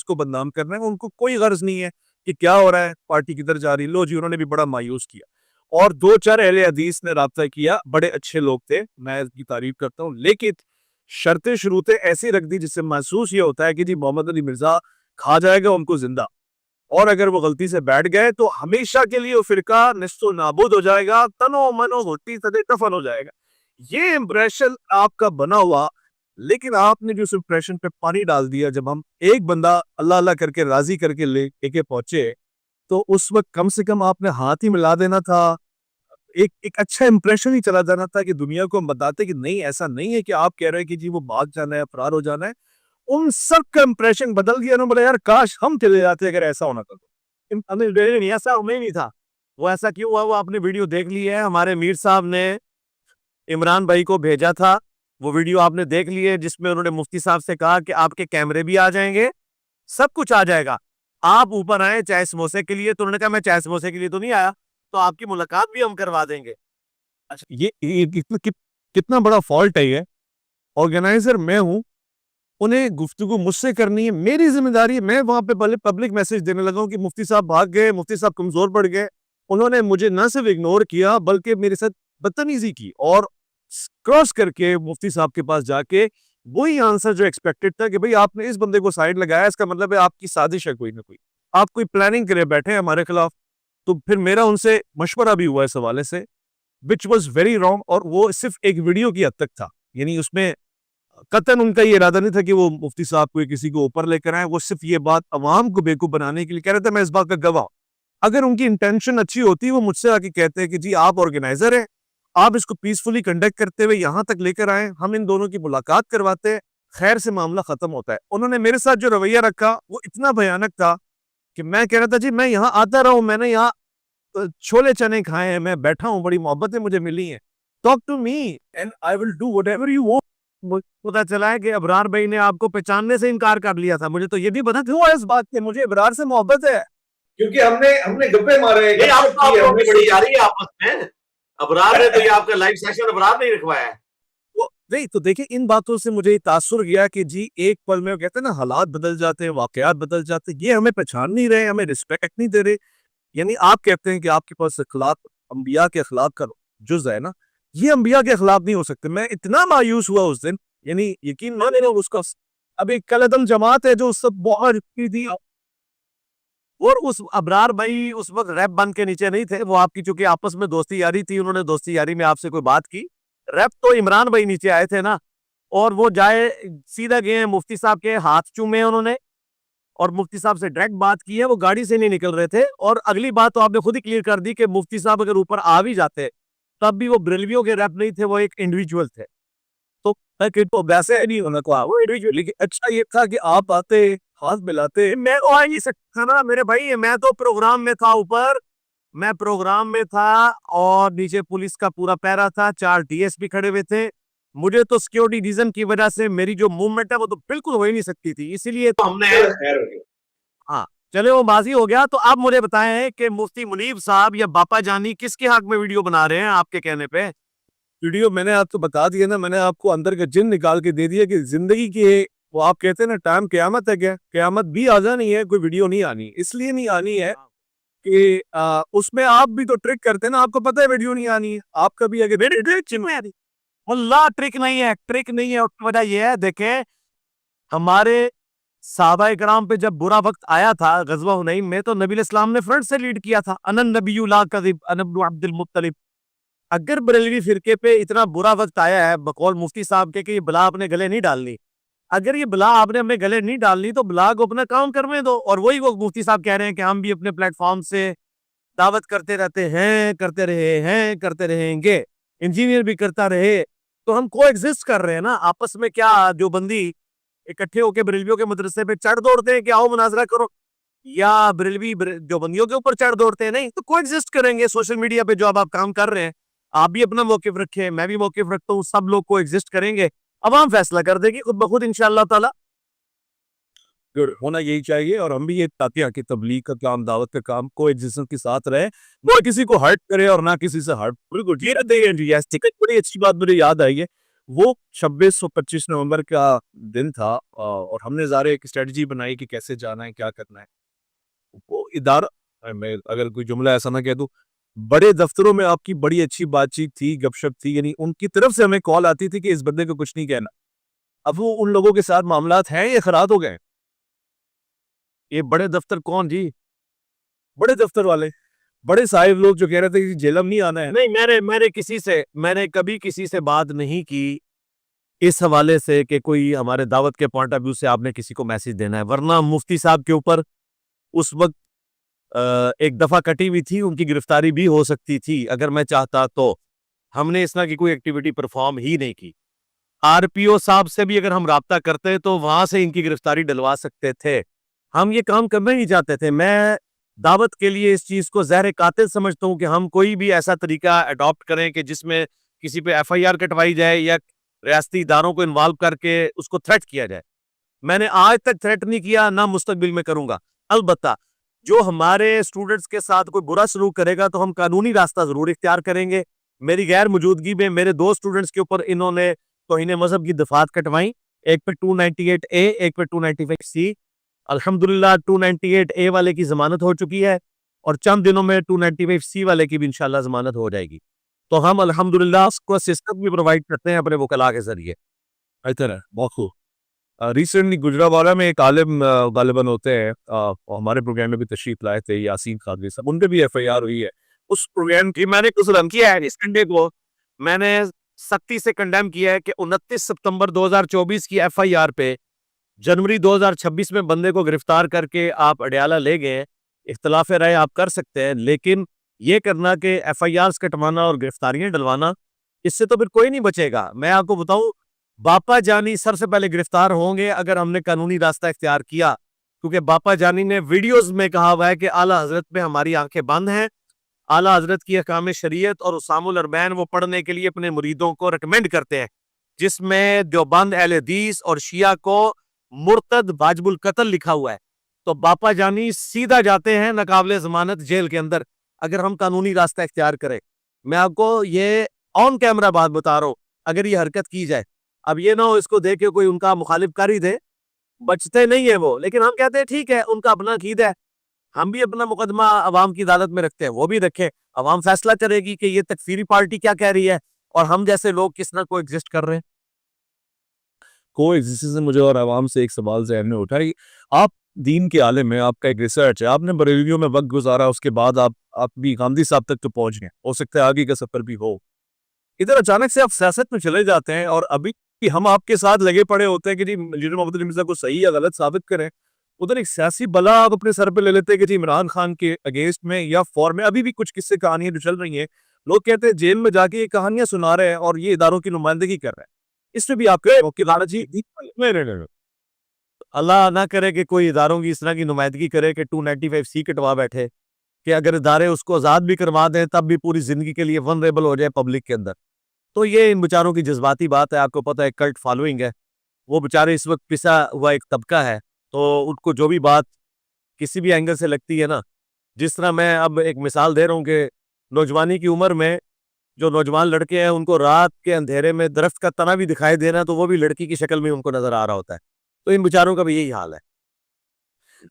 کو بدنام کرنا ہے. ان کو کوئی غرض نہیں ہے کہ کیا ہو رہا ہے، پارٹی کدھر جا رہی. لو جی انہوں نے بھی بڑا مایوس کیا. اور 2-4 اہل حدیث نے رابطہ کیا, بڑے اچھے لوگ تھے, میں اس کی تعریف کرتا ہوں, لیکن شرطیں شروطیں ایسی رکھ دی جس سے محسوس یہ ہوتا ہے کہ جی محمد علی مرزا کھا جائے گا ان کو زندہ, اور اگر وہ غلطی سے بیٹھ گئے تو ہمیشہ کے لیے وہ فرقہ نصف و نابود ہو جائے گا, تنو منو ہوتی سدے دفن ہو جائے گا. یہ امپریشن آپ کا بنا ہوا, لیکن آپ نے جو اس امپریشن پہ پانی ڈال دیا. جب ہم ایک بندہ اللہ اللہ کر کے راضی کر کے لے کے پہنچے تو اس وقت کم سے کم آپ نے ہاتھ ہی ملا دینا تھا, ایک اچھا امپریشن ہی چلا جانا تھا کہ دنیا کو ہم بتاتے کہ نہیں ایسا نہیں ہے کہ آپ کہہ رہے ہیں کہ جی وہ بھاگ جانا ہے, فرار ہو جانا ہے. ان سب کا امپریشن بدل گیا نا, بولے یار کاش ہم چلے جاتے اگر ایسا ہونا تھا. ایسا ہمیں نہیں تھا. وہ ایسا کیوں ہوا وہ آپ نے ویڈیو دیکھ لی ہے, ہمارے میر صاحب نے عمران بھائی کو بھیجا تھا, وہ ویڈیو آپ نے دیکھ لی ہے جس میں انہوں نے مفتی صاحب سے کہا کہ آپ کے کیمرے بھی آ جائیں گے, سب کچھ آ جائے گا, آپ اوپر آئے چائے سموسے کے لیے. تو انہوں نے کہا میں چائے سموسے کے لیے تو نہیں آیا, تو آپ کی ملاقات بھی ہم کروا دیں گے. اچھا یہ کتنا بڑا فالٹ ہے. یہ آرگنائزر میں ہوں, انہیں گفتگو مجھ سے کرنی ہے, میری ذمہ داری ہے. میں وہاں پہ پبلک میسج دینے لگا ہوں کہ مفتی صاحب بھاگ گئے, مفتی صاحب کمزور پڑ گئے. انہوں نے مجھے نہ صرف اگنور کیا بلکہ میرے ساتھ بدتمیزی کی, اور کراس کر کے مفتی صاحب کے پاس جا کے وہی آنسر جو ایکسپیکٹڈ تھا کہ بھئی آپ نے اس بندے کو سائیڈ لگایا, اس کا مطلب ہے آپ کی سازش ہے کوئی نہ کوئی, آپ کوئی پلاننگ کرے بیٹھے ہیں ہمارے خلاف. تو پھر میرا ان سے مشورہ بھی ہوا اس حوالے سے, which was very wrong, اور وہ صرف ایک ویڈیو کی حد تک تھا. یعنی اس میں قطعاً ان کا یہ ارادہ نہیں تھا کہ وہ مفتی صاحب کو کسی کو اوپر لے کر آئیں, وہ صرف یہ بات عوام کو بیوقوف بنانے کے لیے کہہ رہے تھے. میں اس بات کا گواہ. اگر ان کی انٹینشن اچھی ہوتی وہ مجھ سے آ کے کہتے کہ جی آپ آرگنائزر ہیں, آپ اس کو پیسفلی کنڈکٹ کرتے ہوئے یہاں تک لے کر آئیں, ہم ان دونوں کی ملاقات کرواتے, خیر سے معاملہ ختم ہوتا ہے. انہوں نے میرے ساتھ جو رویہ رکھا وہ اتنا بھیانک تھا کہ میں کہہ رہا تھا جی میں یہاں آتا رہا ہوں, میں نے یہاں چھولے چنے کھائے ہیں, میں بیٹھا ہوں, بڑی محبتیں مجھے ملی ہیں, talk to me and I will do whatever you want. پتا چلا ہے کہ ابرار بھائی نے آپ کو پہچاننے سے انکار کر لیا تھا. مجھے تو یہ بھی پتا تھا اس بات کے, مجھے ابرار سے محبت ہے کیونکہ ہم نے گپے مارے ہیں. یہ آپ کو بڑی یاری ہے آپس میں. ابرار نے تو یہ آپ کا لائیو سیشن ابرار نہیں رکھوایا ہے. نہیں تو دیکھیں ان باتوں سے مجھے تاثر گیا کہ جی ایک پل میں کہتے ہیں نا حالات بدل جاتے ہیں, واقعات بدل جاتے ہیں, یہ ہمیں پہچان نہیں رہے, ہمیں رسپیکٹ نہیں دے رہے. یعنی آپ کہتے ہیں کہ آپ کے پاس اخلاق انبیاء کے اخلاق کا جز ہے نا, یہ انبیاء کے اخلاق نہیں ہو سکتے. میں اتنا مایوس ہوا اس دن, یعنی یقین مانے نا اس کا. اب ایک کلدم جماعت ہے جو سب بہت تھی, اور اس ابرار بھائی اس وقت ریپ بند کے نیچے نہیں تھے. وہ آپ کی چونکہ آپس میں دوستی یاری تھی, انہوں نے دوستی یاری میں آپ سے کوئی بات کی. ریپ تو عمران بھائی نیچے آئے تھے نا, اور وہ جائے سیدھا گئے مفتی صاحب کے ہاتھ چومے انہوں نے, اور مفتی صاحب سے ڈائریکٹ بات کی ہے. وہ گاڑی سے نہیں نکل رہے تھے. اور اگلی بات تو آپ نے خود ہی کلیئر کر دی کہ مفتی صاحب اگر اوپر آ بھی جاتے تب بھی وہ بریلویوں کے ریپ نہیں تھے, وہ ایک انڈیویجول تھے. تو ویسے نہیں ہونا تھا وہ انڈیویجول. لیکن اچھا یہ تھا کہ آپ آتے ہاتھ ملاتے. میں تو آ نہیں سکتا نا میرے بھائی, میں تو پروگرام میں تھا اوپر, میں پروگرام میں تھا, اور نیچے پولیس کا پورا پیرا تھا, 4 ڈی ایس پی کھڑے ہوئے تھے. مجھے تو سیکیورٹی ریزن کی وجہ سے میری جو موومنٹ ہے وہ تو بالکل ہو ہی نہیں سکتی تھی, اسی لیے تو ہم نے ہاں چلے وہ ماضی ہو گیا. تو آپ مجھے بتائیں کہ مفتی منیب صاحب یا باپا جانی کس کے حق میں ویڈیو بنا رہے ہیں آپ کے کہنے پہ؟ ویڈیو میں نے آپ کو بتا دیا نا, میں نے آپ کو اندر کا جن نکال کے دے دیا کہ زندگی کی وہ آپ کہتے ہیں نا ٹائم قیامت ہے, کیا قیامت بھی آ جانی ہے, کوئی ویڈیو نہیں آنی. اس لیے نہیں آنی ہے کہ اس میں آپ بھی تو ٹرک کرتے ہیں نا, آپ کو پتہ ہے ویڈیو نہیں آنی ہے. آپ کا بھی اگر اللہ ٹرک نہیں ہے, ٹرک نہیں ہے. وجہ یہ ہے دیکھیں ہمارے صحابہ کرام پہ جب برا وقت آیا تھا غزوہ حنین میں, تو نبی الاسلام نے فرنٹ سے لیڈ کیا تھا, انا النبی لا کذب انا ابن عبد المطلب. اگر بریلوی فرقے پہ اتنا برا وقت آیا ہے بقول مفتی صاحب کے کہ یہ بلا اپنے گلے نہیں ڈالنی, اگر یہ بلا آپ نے اپنے گلے نہیں ڈالنی تو بلا کو اپنا کام کرنے دو. اور وہی وہ مفتی صاحب کہہ رہے ہیں کہ ہم بھی اپنے پلیٹ فارم سے دعوت کرتے رہتے ہیں, کرتے رہے ہیں, کرتے رہیں گے, انجینئر بھی کرتا رہے. تو ہم کو ایگزسٹ کر رہے ہیں نا آپس میں. کیا جو بندی اکٹھے ہو کے بریلویوں کے مدرسے پہ چڑھ دوڑتے ہیں کہ آؤ مناظرہ کرو, یا بریلوی جو بندیوں کے اوپر چڑھ دوڑتے ہیں؟ نہیں, تو کو ایگزسٹ کریں گے. سوشل میڈیا پہ جو آپ کام کر رہے ہیں, آپ بھی اپنا موقف رکھیں, میں بھی موقف رکھتا ہوں, سب لوگ کو ایگزسٹ کریں گے, عوام فیصلہ کر دے گی خود بخود انشاءاللہ تعالی. ہونا یہی چاہیے. اور ہم بھی یہ تاکہ کی تبلیغ کا کام, دعوت کا کام کو ایگزسٹنس کے ساتھ رہے, نہ کسی کو ہرٹ کرے اور نہ کسی سے ہرٹ. بالکل یہ رہتے ہیں. بڑی اچھی بات مجھے یاد آئی ہے, وہ 26 اور 25 نومبر کا دن تھا, اور ہم نے ظاہر ایک اسٹریٹجی بنائی کہ کیسے جانا ہے, کیا کرنا ہے. وہ ادارہ, میں اگر کوئی جملہ ایسا نہ کہہ دوں, بڑے دفتروں میں آپ کی بڑی اچھی بات چیت تھی, گپ شپ تھی, یعنی ان کی طرف سے ہمیں کال آتی تھی کہ اس بندے کو کچھ نہیں کہنا. اب وہ ان لوگوں کے ساتھ معاملات ہیں یا خراب ہو گئے؟ یہ بڑے دفتر کون جی؟ بڑے دفتر والے, بڑے صاحب لوگ جو کہہ رہے تھے کہ جیلم نہیں آنا ہے. نہیں, میں نے کبھی کسی سے بات نہیں کی اس حوالے سے کہ کوئی ہمارے دعوت کے پوائنٹ آف ویو سے آپ نے کسی کو میسج دینا ہے, ورنہ مفتی صاحب کے اوپر اس وقت ایک دفعہ کٹی ہوئی تھی, ان کی گرفتاری بھی ہو سکتی تھی اگر میں چاہتا تو. ہم نے اس طرح کی کوئی ایکٹیویٹی پرفارم ہی نہیں کی. آر پی او صاحب سے بھی اگر ہم رابطہ کرتے تو وہاں سے ان کی گرفتاری ڈلوا سکتے تھے. ہم یہ کام کرنا ہی چاہتے تھے. میں دعوت کے لیے اس چیز کو زہر قاتل سمجھتا ہوں کہ ہم کوئی بھی ایسا طریقہ اڈاپٹ کریں کہ جس میں کسی پہ ایف آئی آر کٹوائی جائے یا ریاستی اداروں کو انوالو کر کے اس کو تھریٹ کیا جائے. میں نے آج تک تھریٹ نہیں کیا, نہ مستقبل میں کروں گا. البتہ جو ہمارے اسٹوڈنٹس کے ساتھ کوئی برا سلوک کرے گا تو ہم قانونی راستہ ضرور اختیار کریں گے. میری غیر موجودگی میں میرے 2 اسٹوڈنٹس کے اوپر انہوں نے توہین مذہب کی دفعات کٹوائیں, ایک پہ 298A, ایک پہ 295C. الحمدللہ 298A والے کی ضمانت ہو چکی ہے اور چند دنوں میں 295C والے کی بھی انشاءاللہ ضمانت ہو جائے گی. تو ہم الحمدللہ اس کو اسسٹنٹ بھی پرووائڈ کرتے ہیں اپنے وکلاء کے ذریعے. بہتر ہے, بہت خوب. ریسنٹلی گجرانوالہ میں ایک عالم غالباً ہوتے ہیں, ہمارے پروگرام میں بھی تشریف لائے تھے, یاسین قادری صاحب, ان پہ بھی ایف آئی آر ہوئی ہے. اس پروگرام کہ میں نے قصدم کیا ہے اس کنڈے کو, میں نے سختی سے کنڈیم کیا ہے کہ 29 سپتمبر 2024 کی ایف آئی آر پہ جنوری 2026 میں بندے کو گرفتار کر کے آپ اڈیالہ لے گئے. اختلاف رائے آپ کر سکتے ہیں, لیکن یہ کرنا کہ ایف آئی آرز کٹوانا اور گرفتاریاں ڈلوانا, اس سے تو پھر کوئی نہیں بچے گا. میں آپ کو بتاؤں, باپا جانی سر سے پہلے گرفتار ہوں گے اگر ہم نے قانونی راستہ اختیار کیا, کیونکہ باپا جانی نے ویڈیوز میں کہا ہوا ہے کہ اعلیٰ حضرت پہ ہماری آنکھیں بند ہیں, اعلیٰ حضرت کی احکام شریعت اور اسام الاربعین وہ پڑھنے کے لیے اپنے مریدوں کو ریکمینڈ کرتے ہیں, جس میں دیوبند اہل حدیث اور شیعہ کو مرتد واجب القتل لکھا ہوا ہے. تو باپا جانی سیدھا جاتے ہیں ناقابل ضمانت جیل کے اندر اگر ہم قانونی راستہ اختیار کریں. میں آپ کو یہ آن کیمرہ بات بتا رہا ہوں, اگر یہ حرکت کی جائے. اب یہ نہ ہو اس کو دیکھ کے کوئی ان کا مخالف کر ہی دے, بچتے نہیں ہیں وہ, لیکن ہم کہتے ہیں ٹھیک ہے, ان کا اپنا عقید ہے, ہم بھی اپنا مقدمہ عوام کی عدالت میں رکھتے ہیں, وہ بھی رکھے, عوام فیصلہ کرے گی کہ یہ تکفیری پارٹی کیا کہہ رہی ہے اور ہم جیسے لوگ کس طرح کو ایگزسٹ کر رہے ہیں. کو ایگزسٹنس مجھے اور عوام سے ایک سوال ذہن میں اٹھا. آپ دین کے عالم ہیں, آپ کا ایک ریسرچ ہے, آپ نے بریلیوں میں وقت گزارا, اس کے بعد آپ بھی غامدی صاحب تک تو پہنچ گئے, ہو سکتا ہے آگے کا سفر بھی ہو. ادھر اچانک سے آپ سیاست میں چلے جاتے ہیں اور ابھی ہم آپ کے ساتھ لگے پڑے ہوتے ہیں کہ جی لیڈر محمد علی مرزا کو صحیح یا غلط ثابت کریں. ادھر ایک سیاسی بلا آپ اپنے سر پہ لے لیتے ہیں کہ جی عمران خان کے اگینسٹ میں یا فور میں. ابھی بھی کچھ قصے کہانیاں جو چل رہی ہیں, لوگ کہتے ہیں جیل میں جا کے یہ کہانیاں سنا رہے ہیں اور یہ اداروں کی نمائندگی کر رہے ہیں. اس میں بھی آپ اللہ نہ کرے کہ کوئی اداروں کی اس طرح کی نمائندگی کرے کہ 295C کٹوا بیٹھے, کہ اگر ادارے اس کو آزاد بھی کروا دیں تب بھی پوری زندگی کے لیے ونریبل ہو جائے پبلک کے اندر. تو یہ ان بیچاروں کی جذباتی بات ہے, آپ کو پتہ ہے کلٹ فالوئنگ ہے, وہ بیچارے اس وقت پسا ہوا ایک طبقہ ہے, تو ان کو جو بھی بات کسی بھی اینگل سے لگتی ہے نا, جس طرح میں اب ایک مثال دے رہا ہوں کہ نوجوانی کی عمر میں جو نوجوان لڑکے ہیں ان کو رات کے اندھیرے میں درخت کا تنا بھی دکھائی دینا تو وہ بھی لڑکی کی شکل میں ان کو نظر آ رہا ہوتا ہے, تو ان بیچاروں کا بھی یہی حال ہے.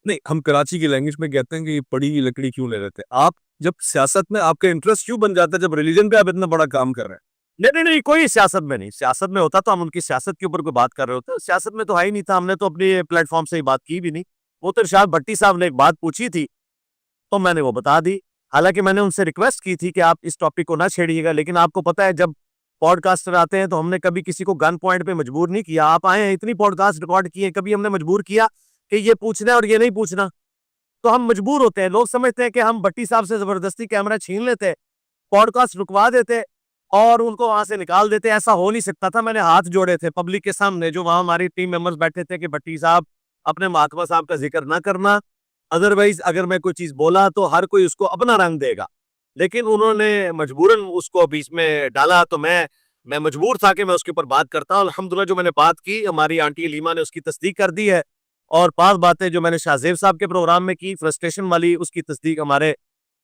نہیں, ہم کراچی کی لینگویج میں کہتے ہیں کہ یہ پڑی لکڑی کیوں لے لیتے ہیں. آپ جب سیاست میں آپ کا انٹرسٹ کیوں بن جاتا ہے جب ریلیجن پہ آپ اتنا بڑا کام کر رہے ہیں؟ نہیں, کوئی سیاست میں نہیں. سیاست میں ہوتا تو ہم ان کی سیاست کے اوپر کوئی بات کر رہے ہوتے. سیاست میں تو ہے ہی نہیں تھا, ہم نے تو اپنی پلیٹ فارم سے ہی بات کی بھی نہیں. وہ تو ارشاد بھٹی صاحب نے ایک بات پوچھی تھی تو میں نے وہ بتا دی, حالانکہ میں نے ان سے ریکویسٹ کی تھی کہ آپ اس ٹاپک کو نہ چھیڑیے گا. لیکن آپ کو پتا ہے جب پوڈ کاسٹر آتے ہیں تو ہم نے کبھی کسی کو گن پوائنٹ پہ مجبور نہیں کیا. آپ آئے ہیں, اتنی پوڈ کاسٹ ریکارڈ کی ہیں, کبھی ہم نے مجبور کیا کہ یہ پوچھنا ہے اور یہ نہیں پوچھنا. تو ہم مجبور ہوتے ہیں. لوگ سمجھتے ہیں کہ ہم بھٹی صاحب سے زبردستی کیمرہ چھین لیتے, پوڈ کاسٹ رکوا دیتے اور ان کو وہاں سے نکال دیتے. ایسا ہو نہیں سکتا تھا. میں نے ہاتھ جوڑے تھے پبلک کے سامنے, جو وہاں ہماری ٹیم ممبرز بیٹھے تھے, کہ بھٹی صاحب اپنے محکمہ صاحب کا ذکر نہ کرنا, ادروائز اگر میں کوئی چیز بولا تو ہر کوئی اس کو اپنا رنگ دے گا. لیکن انہوں نے مجبوراً اس کو بیچ میں ڈالا, تو میں مجبور تھا کہ میں اس کے اوپر بات کرتا ہوں. الحمدللہ جو میں نے بات کی, ہماری آنٹی علیمہ نے اس کی تصدیق کر دی ہے, اور 5 باتیں جو میں نے شاہ زیب صاحب کے پروگرام میں کی فرسٹریشن والی, اس کی تصدیق ہمارے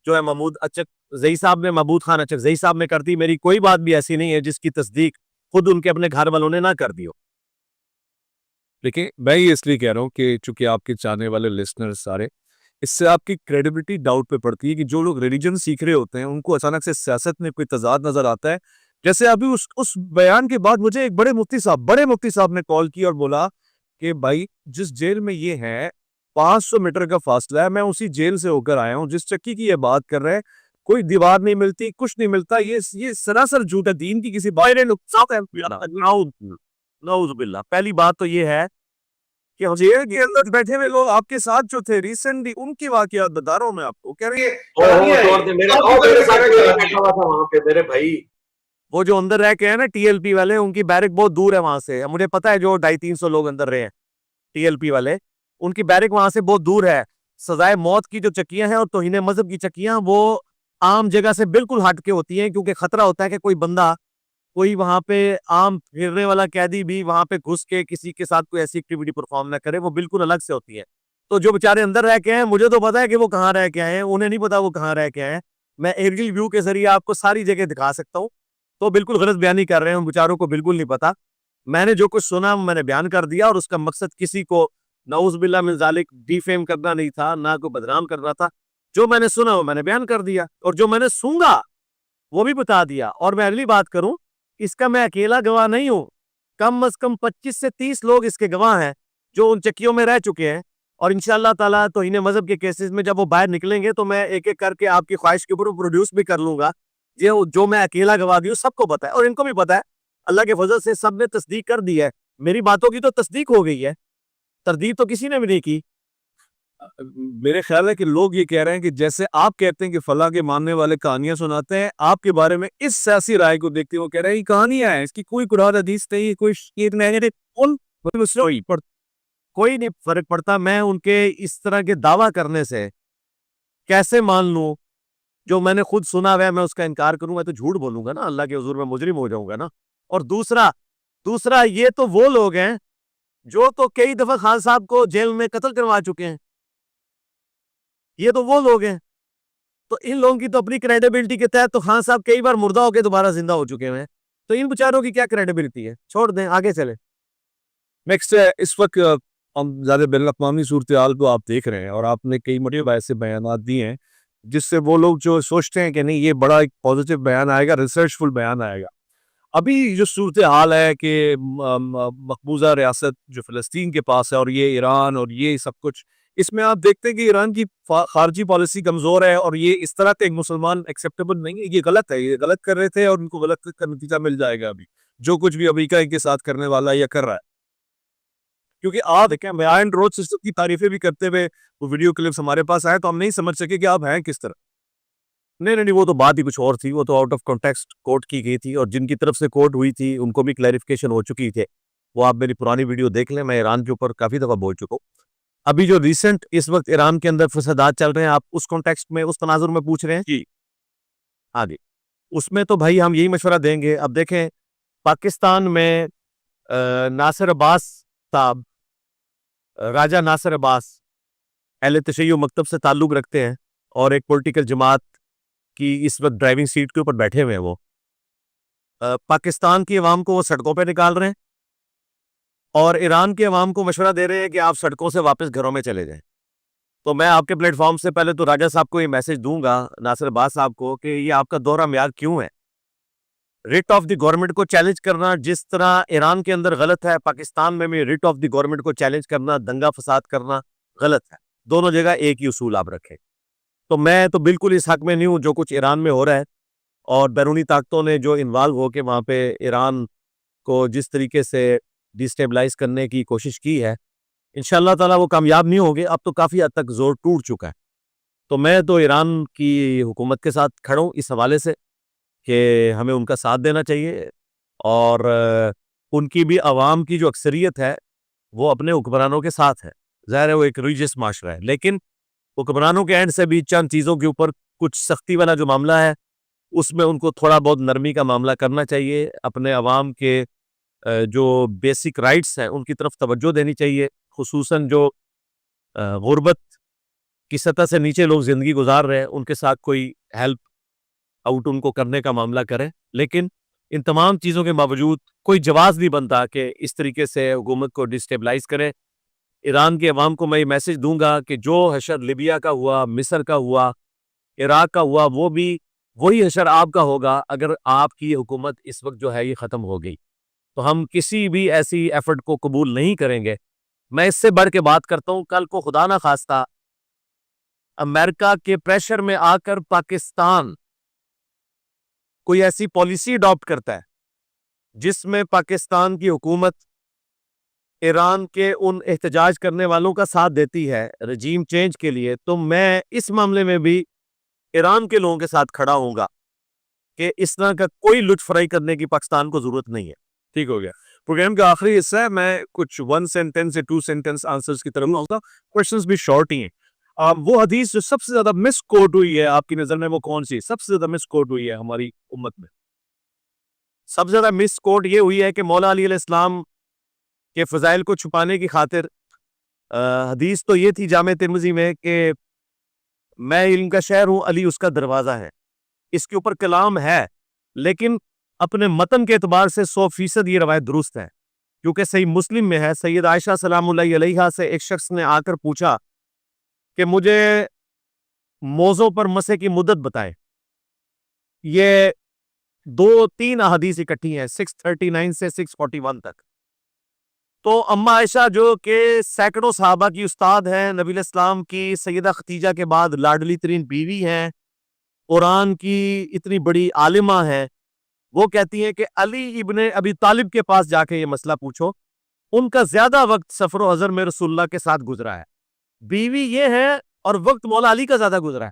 جو ہے محمود اچک زئی صاحب نے, محمود خان اچک زئی صاحب نے کر دی. میری کوئی بات بھی ایسی نہیں ہے جس کی تصدیق خود ان کے اپنے گھر والوں نے نہ کر دی ہو. دیکھیں, میں یہ اس لیے کہہ رہا ہوں کہ چونکہ آپ کے چاہنے والے لسنر سارے اس سے آپ کی کریڈیبلٹی ڈاؤٹ پہ پڑتی ہے کہ جو لوگ ریلیجن سیکھ رہے ہوتے ہیں ان کو اچانک سے سیاست میں کوئی تضاد نظر آتا ہے. جیسے ابھی اس بیان کے بعد مجھے ایک بڑے مفتی صاحب نے کال کی اور بولا کہ بھائی جس جیل میں یہ ہے 500 میٹر کا فاصلہ ہے, میں اسی جیل سے ہو کر آیا ہوں, جس چکی کی یہ بات کر رہے ہیں کوئی دیوار نہیں ملتی, کچھ نہیں ملتا, یہ سراسر جھوٹ ہے, دین کی کسی باہر نقصان ہے. نعوذ باللہ. پہلی بات تو یہ ہے کہ جیل کے اندر بیٹھے ہوئے لوگ آپ کے ساتھ جو تھے ریسنٹلی ان کی واقعات بتا رہا ہوں میں آپ کو. کہہ رہے ہیں وہ جو اندر رہ کے ہیں نا ٹی ایل پی والے, ان کی بیرک بہت دور ہے وہاں سے. مجھے پتا ہے جو 250-300 لوگ اندر رہے ہیں ٹی ایل پی والے, ان کی بیرک وہاں سے بہت دور ہے. سزائے موت کی جو چکیاں ہیں اور توہین مذہب کی چکیاں وہ عام جگہ سے بالکل ہٹ کے ہوتی ہیں, کیونکہ خطرہ ہوتا ہے کہ کوئی بندہ, کوئی وہاں پہ عام پھرنے والا قیدی بھی وہاں پہ گھس کے کسی کے ساتھ کوئی ایسی ایکٹیویٹی پرفارم نہ کرے. وہ بالکل الگ سے ہوتی ہے. تو جو بیچارے اندر رہ کے ہیں, مجھے تو پتا ہے کہ وہ کہاں رہ کے آئے ہیں, انہیں نہیں پتا وہ کہاں رہ کے آئے ہیں. میں ایریل ویو کے ذریعے آپ کو ساری جگہ دکھا سکتا ہوں. تو بالکل غلط بیانی کر رہے ہیں, ان بیچاروں کو بالکل نہیں پتا. میں نے جو کچھ سنا میں نے بیان کر دیا, اور اس کا مقصد کسی کو نعوذ باللہ من ذالک ڈی فیم کرنا نہیں تھا, نہ کو بدنام کرنا تھا. جو میں نے سنا وہ میں نے بیان کر دیا, اور جو میں نے سنگا وہ بھی بتا دیا. اور میں اگلی بات کروں, اس کا میں اکیلا گواہ نہیں ہوں, کم از کم 25 سے 30 لوگ اس کے گواہ ہیں جو ان چکیوں میں رہ چکے ہیں. اور انشاءاللہ تعالیٰ توہین مذہب کے کیسز میں جب وہ باہر نکلیں گے تو میں ایک ایک کر کے آپ کی خواہش کے اوپر پروڈیوس بھی کر لوں گا. یہ جو میں اکیلا گواہ دی ہوں سب کو پتا ہے, اور ان کو بھی پتا ہے. اللہ کے فضل سے سب نے تصدیق کر دی ہے, میری باتوں کی تو تصدیق ہو گئی ہے, تردید تو کسی نے بھی نہیں کی. میرے خیال ہے کہ لوگ یہ کہہ رہے ہیں کہ جیسے آپ کہتے ہیں کہ فلاں کے ماننے والے کہانیاں سناتے ہیں, آپ کے بارے میں اس سیاسی رائے کو دیکھتے ہیں وہ کہہ رہے ہیں یہ کہانیاں ہیں, اس کی کوئی قرآن حدیث نہیں, کوئی نہیں فرق پڑتا. میں ان کے اس طرح کے دعویٰ کرنے سے کیسے مان لوں؟ جو میں نے خود سنا ہوا ہے میں اس کا انکار کروں, میں تو جھوٹ بولوں گا نا, اللہ کے حضور میں مجرم ہو جاؤں گا نا. اور دوسرا یہ تو وہ لوگ ہیں جو تو کئی دفعہ خان صاحب کو جیل میں قتل کروا چکے ہیں. یہ تو وہ لوگ ہیں. تو ان لوگوں کی تو اپنی کریڈیبلٹی کے تحت تو خان صاحب کئی بار مردہ ہو کے دوبارہ زندہ ہو چکے ہیں, تو ان بیچاروں کی کیا کریڈیبلٹی ہے؟ چھوڑ دیں, آگے چلیں. نیکسٹ ہے, اس وقت ہم زیادہ بین الاقوامی صورتحال کو آپ دیکھ رہے ہیں, اور آپ نے کئی مرتبہ ایسے بیانات دیے ہیں جس سے وہ لوگ جو سوچتے ہیں کہ نہیں یہ بڑا ایک پازیٹیو بیان آئے گا, ریسرچفل بیان آئے گا. ابھی جو صورتحال ہے کہ مقبوضہ ریاست جو فلسطین کے پاس ہے اور یہ ایران اور یہ سب کچھ, اس میں آپ دیکھتے ہیں کہ ایران کی خارجی پالیسی کمزور ہے, اور یہ اس طرح کے ایک مسلمان ایکسیپٹیبل نہیں ہے. یہ غلط ہے, یہ غلط کر رہے تھے اور ان کو غلط کا نتیجہ مل جائے گا ابھی جو کچھ بھی امریکہ ان کے ساتھ کرنے والا ہے یا کر رہا ہے. کیونکہ آپ دیکھیں بیان روڈ سسٹم کی تعریفیں بھی کرتے ہوئے وہ ویڈیو کلپس ہمارے پاس آئے تو ہم نہیں سمجھ سکے کہ آپ ہیں کس طرح. نہیں, وہ تو بات ہی کچھ اور تھی, وہ تو آؤٹ آف کانٹیکسٹ کوٹ کی گئی تھی, اور جن کی طرف سے کوٹ ہوئی تھی ان کو بھی کلیریفیکیشن ہو چکی تھے. وہ آپ میری پرانی ویڈیو دیکھ لیں, میں ایران کے اوپر کافی دفعہ بول چکا ہوں. ابھی جو ریسنٹ اس وقت ایران کے اندر فسادات چل رہے ہیں, آپ اس کانٹیکسٹ میں اس تناظر میں پوچھ رہے ہیں جی آگے, اس میں تو بھائی ہم یہی مشورہ دیں گے. اب دیکھیں پاکستان میں ناصر عباس صاحب, راجہ ناصر عباس اہل تشیع مکتب سے تعلق رکھتے ہیں, اور ایک پولیٹیکل جماعت کی اس وقت ڈرائیونگ سیٹ کے اوپر بیٹھے ہوئے ہیں. وہ پاکستان کی عوام کو وہ سڑکوں پہ نکال رہے ہیں, اور ایران کے عوام کو مشورہ دے رہے ہیں کہ آپ سڑکوں سے واپس گھروں میں چلے جائیں. تو میں آپ کے پلیٹ فارم سے پہلے تو راجہ صاحب کو یہ میسج دوں گا, ناصر عباس صاحب کو, کہ یہ آپ کا دورہ معیار کیوں ہے؟ ریٹ آف دی گورنمنٹ کو چیلنج کرنا جس طرح ایران کے اندر غلط ہے, پاکستان میں بھی ریٹ آف دی گورنمنٹ کو چیلنج کرنا, دنگا فساد کرنا غلط ہے. دونوں جگہ ایک ہی اصول آپ رکھیں. تو میں تو بالکل اس حق میں نہیں ہوں جو کچھ ایران میں ہو رہا ہے, اور بیرونی طاقتوں نے جو انوالو ہو کے وہاں پہ ایران کو جس طریقے سے ڈیسٹیبلائز کرنے کی کوشش کی ہے, انشاءاللہ تعالیٰ وہ کامیاب نہیں ہوگے. اب تو کافی حد تک زور ٹوٹ چکا ہے. تو میں تو ایران کی حکومت کے ساتھ کھڑا ہوں اس حوالے سے کہ ہمیں ان کا ساتھ دینا چاہیے, اور ان کی بھی عوام کی جو اکثریت ہے وہ اپنے حکمرانوں کے ساتھ ہے. ظاہر ہے وہ ایک ریلیجس معاشرہ ہے, لیکن حکمرانوں کے اینڈ سے بھی چند چیزوں کے اوپر کچھ سختی والا جو معاملہ ہے اس میں ان کو تھوڑا بہت نرمی کا معاملہ کرنا چاہیے. اپنے عوام کے جو بیسک رائٹس ہیں ان کی طرف توجہ دینی چاہیے, خصوصاً جو غربت کی سطح سے نیچے لوگ زندگی گزار رہے ہیں ان کے ساتھ کوئی ہیلپ آؤٹ ان کو کرنے کا معاملہ کریں. لیکن ان تمام چیزوں کے باوجود کوئی جواز نہیں بنتا کہ اس طریقے سے حکومت کو ڈسٹیبلائز کرے, ایران کے عوام کو میں یہ میسج دوں گا کہ جو حشر لیبیا کا ہوا، مصر کا ہوا، عراق کا ہوا، وہ بھی وہی حشر آپ کا ہوگا اگر آپ کی حکومت اس وقت جو ہے یہ ختم ہو گئی. تو ہم کسی بھی ایسی ایفرٹ کو قبول نہیں کریں گے. میں اس سے بڑھ کے بات کرتا ہوں، کل کو خدا نہ خواستہ امریکہ کے پریشر میں آ کر پاکستان کوئی ایسی پالیسی اڈاپٹ کرتا ہے جس میں پاکستان کی حکومت ایران کے ان احتجاج کرنے والوں کا ساتھ دیتی ہے رجیم چینج کے لیے، تو میں اس معاملے میں بھی ایران کے لوگوں کے ساتھ کھڑا ہوں گا کہ اس طرح کا کوئی لٹ فرائی کرنے کی پاکستان کو ضرورت نہیں ہے. ٹھیک ہو گیا. پروگرام کا آخری حصہ ہے، میں کچھ 1 سینٹنس سے 2 سینٹنس آنسرز کی طرف آؤں گا. کوشچنز بھی شارٹ ہی ہیں. وہ حدیث جو سب سے زیادہ مس کوٹ ہوئی ہے آپ کی نظر میں وہ کون سی سب سے زیادہ مس کوٹ ہوئی ہے ہماری امت میں؟ سب سے زیادہ مس کوٹ یہ ہوئی ہے کہ مولا علی علیہ السلام کے فضائل کو چھپانے کی خاطر حدیث تو یہ تھی جامع ترمذی میں کہ میں علم کا شہر ہوں، علی اس کا دروازہ ہے. اس کے اوپر کلام ہے لیکن اپنے متن کے اعتبار سے 100% یہ روایت درست ہے، کیونکہ صحیح مسلم میں ہے. سید عائشہ سلام اللہ علیہا سے ایک شخص نے آ کر پوچھا کہ مجھے موضوع پر مسح کی مدت بتائیں. یہ 2-3 احادیث اکٹھی ہیں 639 سے 641 تک. تو اما عائشہ جو کہ سینکڑوں صحابہ کی استاد ہیں، نبی علیہ السلام کی سیدہ ختیجہ کے بعد لاڈلی ترین بیوی ہیں، قرآن کی اتنی بڑی عالمہ ہیں، وہ کہتی ہیں کہ علی ابن ابی طالب کے پاس جا کے یہ مسئلہ پوچھو، ان کا زیادہ وقت سفر و حضر میں رسول اللہ کے ساتھ گزرا ہے. بیوی یہ ہے اور وقت مولا علی کا زیادہ گزرا ہے.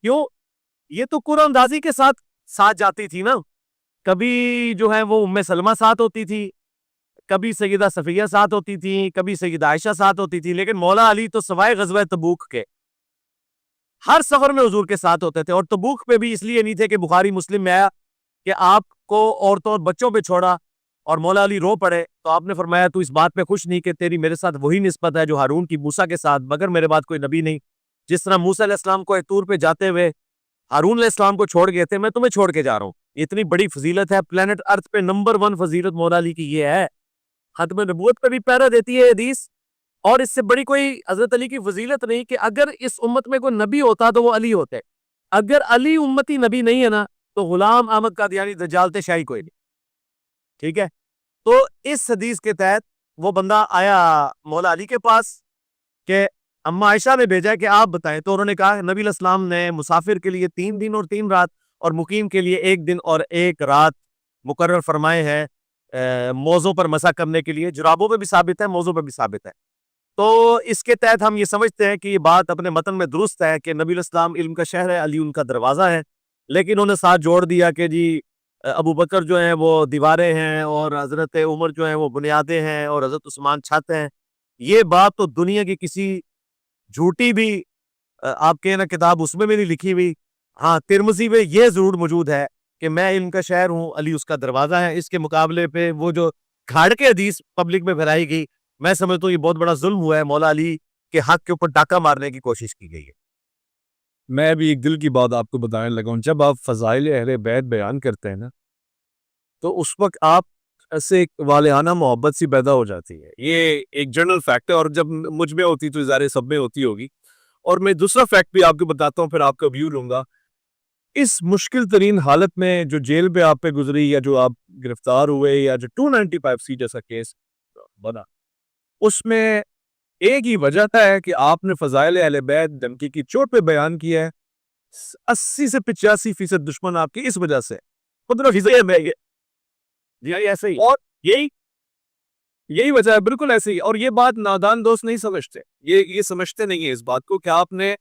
کیوں؟ یہ تو قرآن اندازی کے ساتھ جاتی تھی نا. کبھی جو ہے وہ ام سلمہ ساتھ ہوتی تھی، کبھی سیدہ صفیہ ساتھ ہوتی تھی، کبھی سیدہ عائشہ ساتھ ہوتی تھی، لیکن مولا علی تو سوائے غزوہ تبوک کے ہر سفر میں حضور کے ساتھ ہوتے تھے. اور تبوک پہ بھی اس لیے نہیں تھے کہ بخاری مسلم میں آیا کہ آپ کو عورتوں اور بچوں پہ چھوڑا اور مولا علی رو پڑے، تو آپ نے فرمایا تو اس بات پہ خوش نہیں کہ تیری میرے ساتھ وہی نسبت ہے جو ہارون کی موسیٰ کے ساتھ، مگر میرے بعد کوئی نبی نہیں. جس طرح موسیٰ علیہ السلام کو طور پہ جاتے ہوئے ہارون علیہ السلام کو چھوڑ گئے تھے، میں تمہیں چھوڑ کے جا رہا ہوں. اتنی بڑی فضیلت ہے، پلانٹ ارتھ پہ نمبر 1 فضیلت مولا علی کی یہ ہے. ختم نبوت پہ بھی پیرا دیتی ہے حدیث. اور اس سے بڑی کوئی حضرت علی کی فضیلت نہیں کہ اگر اس امت میں کوئی نبی ہوتا تو وہ علی ہوتے. اگر علی امتی نبی نہیں ہے نا تو غلام احمد قادیانی دجال تے شاہی کوئی نہیں. ٹھیک ہے؟ تو اس حدیث کے تحت وہ بندہ آیا مولا علی کے پاس کہ اما عائشہ نے بھیجا کہ آپ بتائیں. تو انہوں نے کہا نبی علیہ السلام نے مسافر کے لیے 3 دن اور 3 رات اور مقیم کے لیے 1 دن اور 1 رات مقرر فرمائے ہیں موضوع پر مسح کرنے کے لیے. جرابوں پہ بھی ثابت ہے، موضوع پہ بھی ثابت ہے. تو اس کے تحت ہم یہ سمجھتے ہیں کہ یہ بات اپنے متن میں درست ہے کہ نبی علیہ السلام علم کا شہر ہے، علی ان کا دروازہ ہے. لیکن انہوں نے ساتھ جوڑ دیا کہ جی ابو بکر جو ہیں وہ دیواریں ہیں اور حضرت عمر جو ہیں وہ بنیادیں ہیں اور حضرت عثمان چھت ہیں. یہ بات تو دنیا کی کسی جھوٹی بھی آپ کے نا کتاب اس میں نہیں لکھی ہوئی. ہاں ترمذی میں یہ ضرور موجود ہے کہ میں علم کا شہر ہوں، علی اس کا دروازہ ہے. اس کے مقابلے پہ وہ جو کھاڑ کے حدیث پبلک میں پھیلائی گئی، میں سمجھتا ہوں یہ بہت بڑا ظلم ہوا ہے، مولا علی کے حق کے اوپر ڈاکہ مارنے کی کوشش کی گئی ہے. میں بھی ایک دل کی بات آپ کو بتانے لگا ہوں. جب آپ فضائل اہل بیت بیان کرتے ہیں نا تو اس وقت آپ سے ایک والہانہ محبت سی پیدا ہو جاتی ہے. یہ ایک جنرل فیکٹ ہے اور جب مجھ میں ہوتی تو ظاہر سب میں ہوتی ہوگی. اور میں دوسرا فیکٹ بھی آپ کو بتاتا ہوں، پھر آپ کا ویو لوں گا. اس مشکل ترین حالت میں جو جیل پہ آپ پہ گزری یا جو آپ گرفتار ہوئے یا جو 295C جیسا کیس بنا، اس میں ایک ہی وجہ ہے کہ آپ نے فضائل اہل بیت دھمکی کی چوٹ پہ بیان کیا ہے. 80 سے 85% دشمن آپ کی اس وجہ سے 15% میں جی ایسے ہی. اور یہی وجہ ہے، بالکل ایسے ہی. اور یہ بات نادان دوست نہیں سمجھتے، یہ سمجھتے نہیں ہیں اس بات کو کہ آپ نے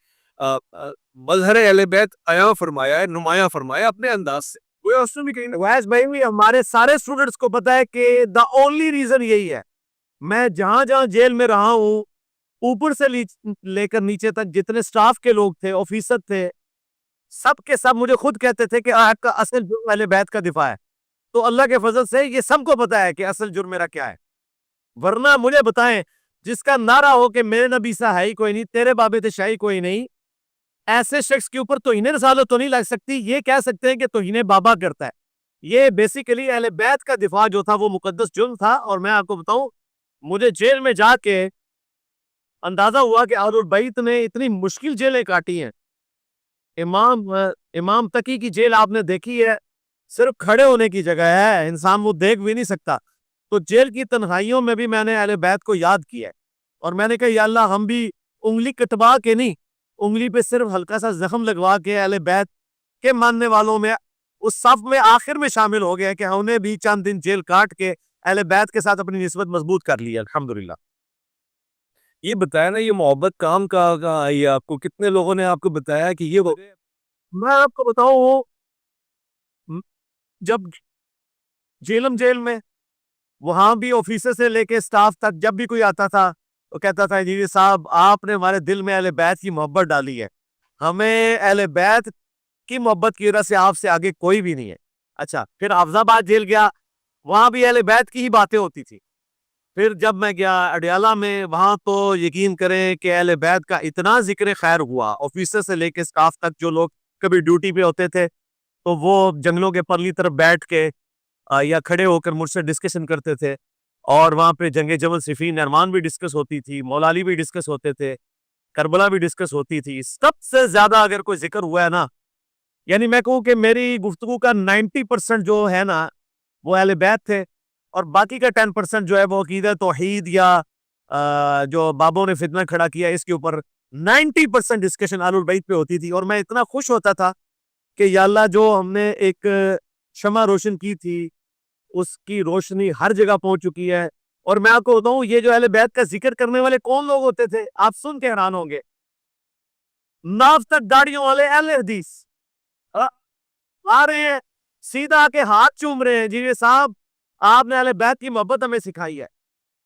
مظہر اہل بیت عیاں فرمایا ہے، نمایاں فرمایا اپنے انداز سے. وہ اس میں بھی کہیں ویس بھائی بھی ہمارے سارے اسٹوڈنٹس کو پتا ہے کہ دا اونلی ریزن یہی ہے. میں جہاں جہاں جیل میں رہا ہوں، اوپر سے لے کر نیچے تک جتنے سٹاف کے لوگ تھے، آفیسر تھے، سب کے سب مجھے خود کہتے تھے کہ آپ کا اصل جرم اہل بیت کا دفاع ہے. تو اللہ کے فضل سے یہ سب کو پتا ہے کہ اصل جرم میرا کیا ہے. ورنہ مجھے بتائیں جس کا نعرہ ہو کہ میرے نبی سا ہے ہی کوئی نہیں، تیرے بابے تے شاہی کوئی نہیں، ایسے شخص کے اوپر توہین رسالت تو نہیں لگ سکتی. یہ کہہ سکتے ہیں کہ توہین بابا کرتا ہے. یہ بیسیکلی اہل بیت کا دفاع جو تھا وہ مقدس جرم تھا. اور میں آپ کو بتاؤں، مجھے جیل میں جا کے اندازہ ہوا کہ اہل البیت نے اتنی مشکل جیلیں کاٹی ہیں. امام تقی کی جیل آپ نے دیکھی ہے, صرف کھڑے ہونے کی جگہ ہے, انسان وہ دیکھ بھی نہیں سکتا. تو جیل کی تنہائیوں میں بھی میں نے اہل بیت کو یاد کیا ہے, اور میں نے کہا یا اللہ ہم بھی انگلی کٹوا کے نہیں, انگلی پہ صرف ہلکا سا زخم لگوا کے اہل بیت کے ماننے والوں میں اس صف میں آخر میں شامل ہو گیا کہ ہم نے بھی چند دن جیل کاٹ کے اہل بیت کے ساتھ اپنی نسبت مضبوط کر لی ہے الحمدللہ. یہ بتایا نا, یہ محبت کام کہاں آئی ہے آپ کو؟ کتنے لوگوں نے آپ کو بتایا کہ یہ میں آپ کو بتاؤں, جب جیلم جیل میں وہاں بھی آفیسر سے لے کے سٹاف تک جب بھی کوئی آتا تھا تو کہتا تھا جی صاحب آپ نے ہمارے دل میں اہل بیت کی محبت ڈالی ہے, ہمیں اہل بیت کی محبت کی وجہ سے آپ سے آگے کوئی بھی نہیں ہے. اچھا, پھر حافظ آباد جیل گیا, وہاں بھی اہل بیت کی ہی باتیں ہوتی تھی. پھر جب میں گیا اڈیالہ میں, وہاں تو یقین کریں کہ اہل بیت کا اتنا ذکر خیر ہوا, آفیسر سے لے کے سٹاف تک جو لوگ کبھی ڈیوٹی پہ ہوتے تھے تو وہ جنگلوں کے پرلی طرف بیٹھ کے یا کھڑے ہو کر مجھ سے ڈسکشن کرتے تھے, اور وہاں پہ جنگ جبل صفین ارمان بھی ڈسکس ہوتی تھی, مولا علی بھی ڈسکس ہوتے تھے, کربلا بھی ڈسکس ہوتی تھی. سب سے زیادہ اگر کوئی ذکر ہوا ہے نا, یعنی میں کہوں کہ میری گفتگو کا 90% جو ہے نا وہ اہل بیت تھے, اور باقی کا 10% جو ہے وہ عقیدہ توحید یا جو بابوں نے فتنہ کھڑا کیا اس کے اوپر 90% ڈسکشن اہل البیت پہ ہوتی تھی. اور میں اتنا خوش ہوتا تھا کہ یا اللہ جو ہم نے ایک شمع روشن کی تھی اس کی روشنی ہر جگہ پہنچ چکی ہے. اور میں آپ کو بتاؤں یہ جو اہل بیت کا ذکر کرنے والے کون لوگ ہوتے تھے, آپ سن کے حیران ہوں گے, ناف تک داڑیوں والے اہل حدیث آ رہے ہیں, سیدھا کے ہاتھ چوم رہے ہیں, جی صاحب آپ نے اہل بیت کی محبت ہمیں سکھائی ہے.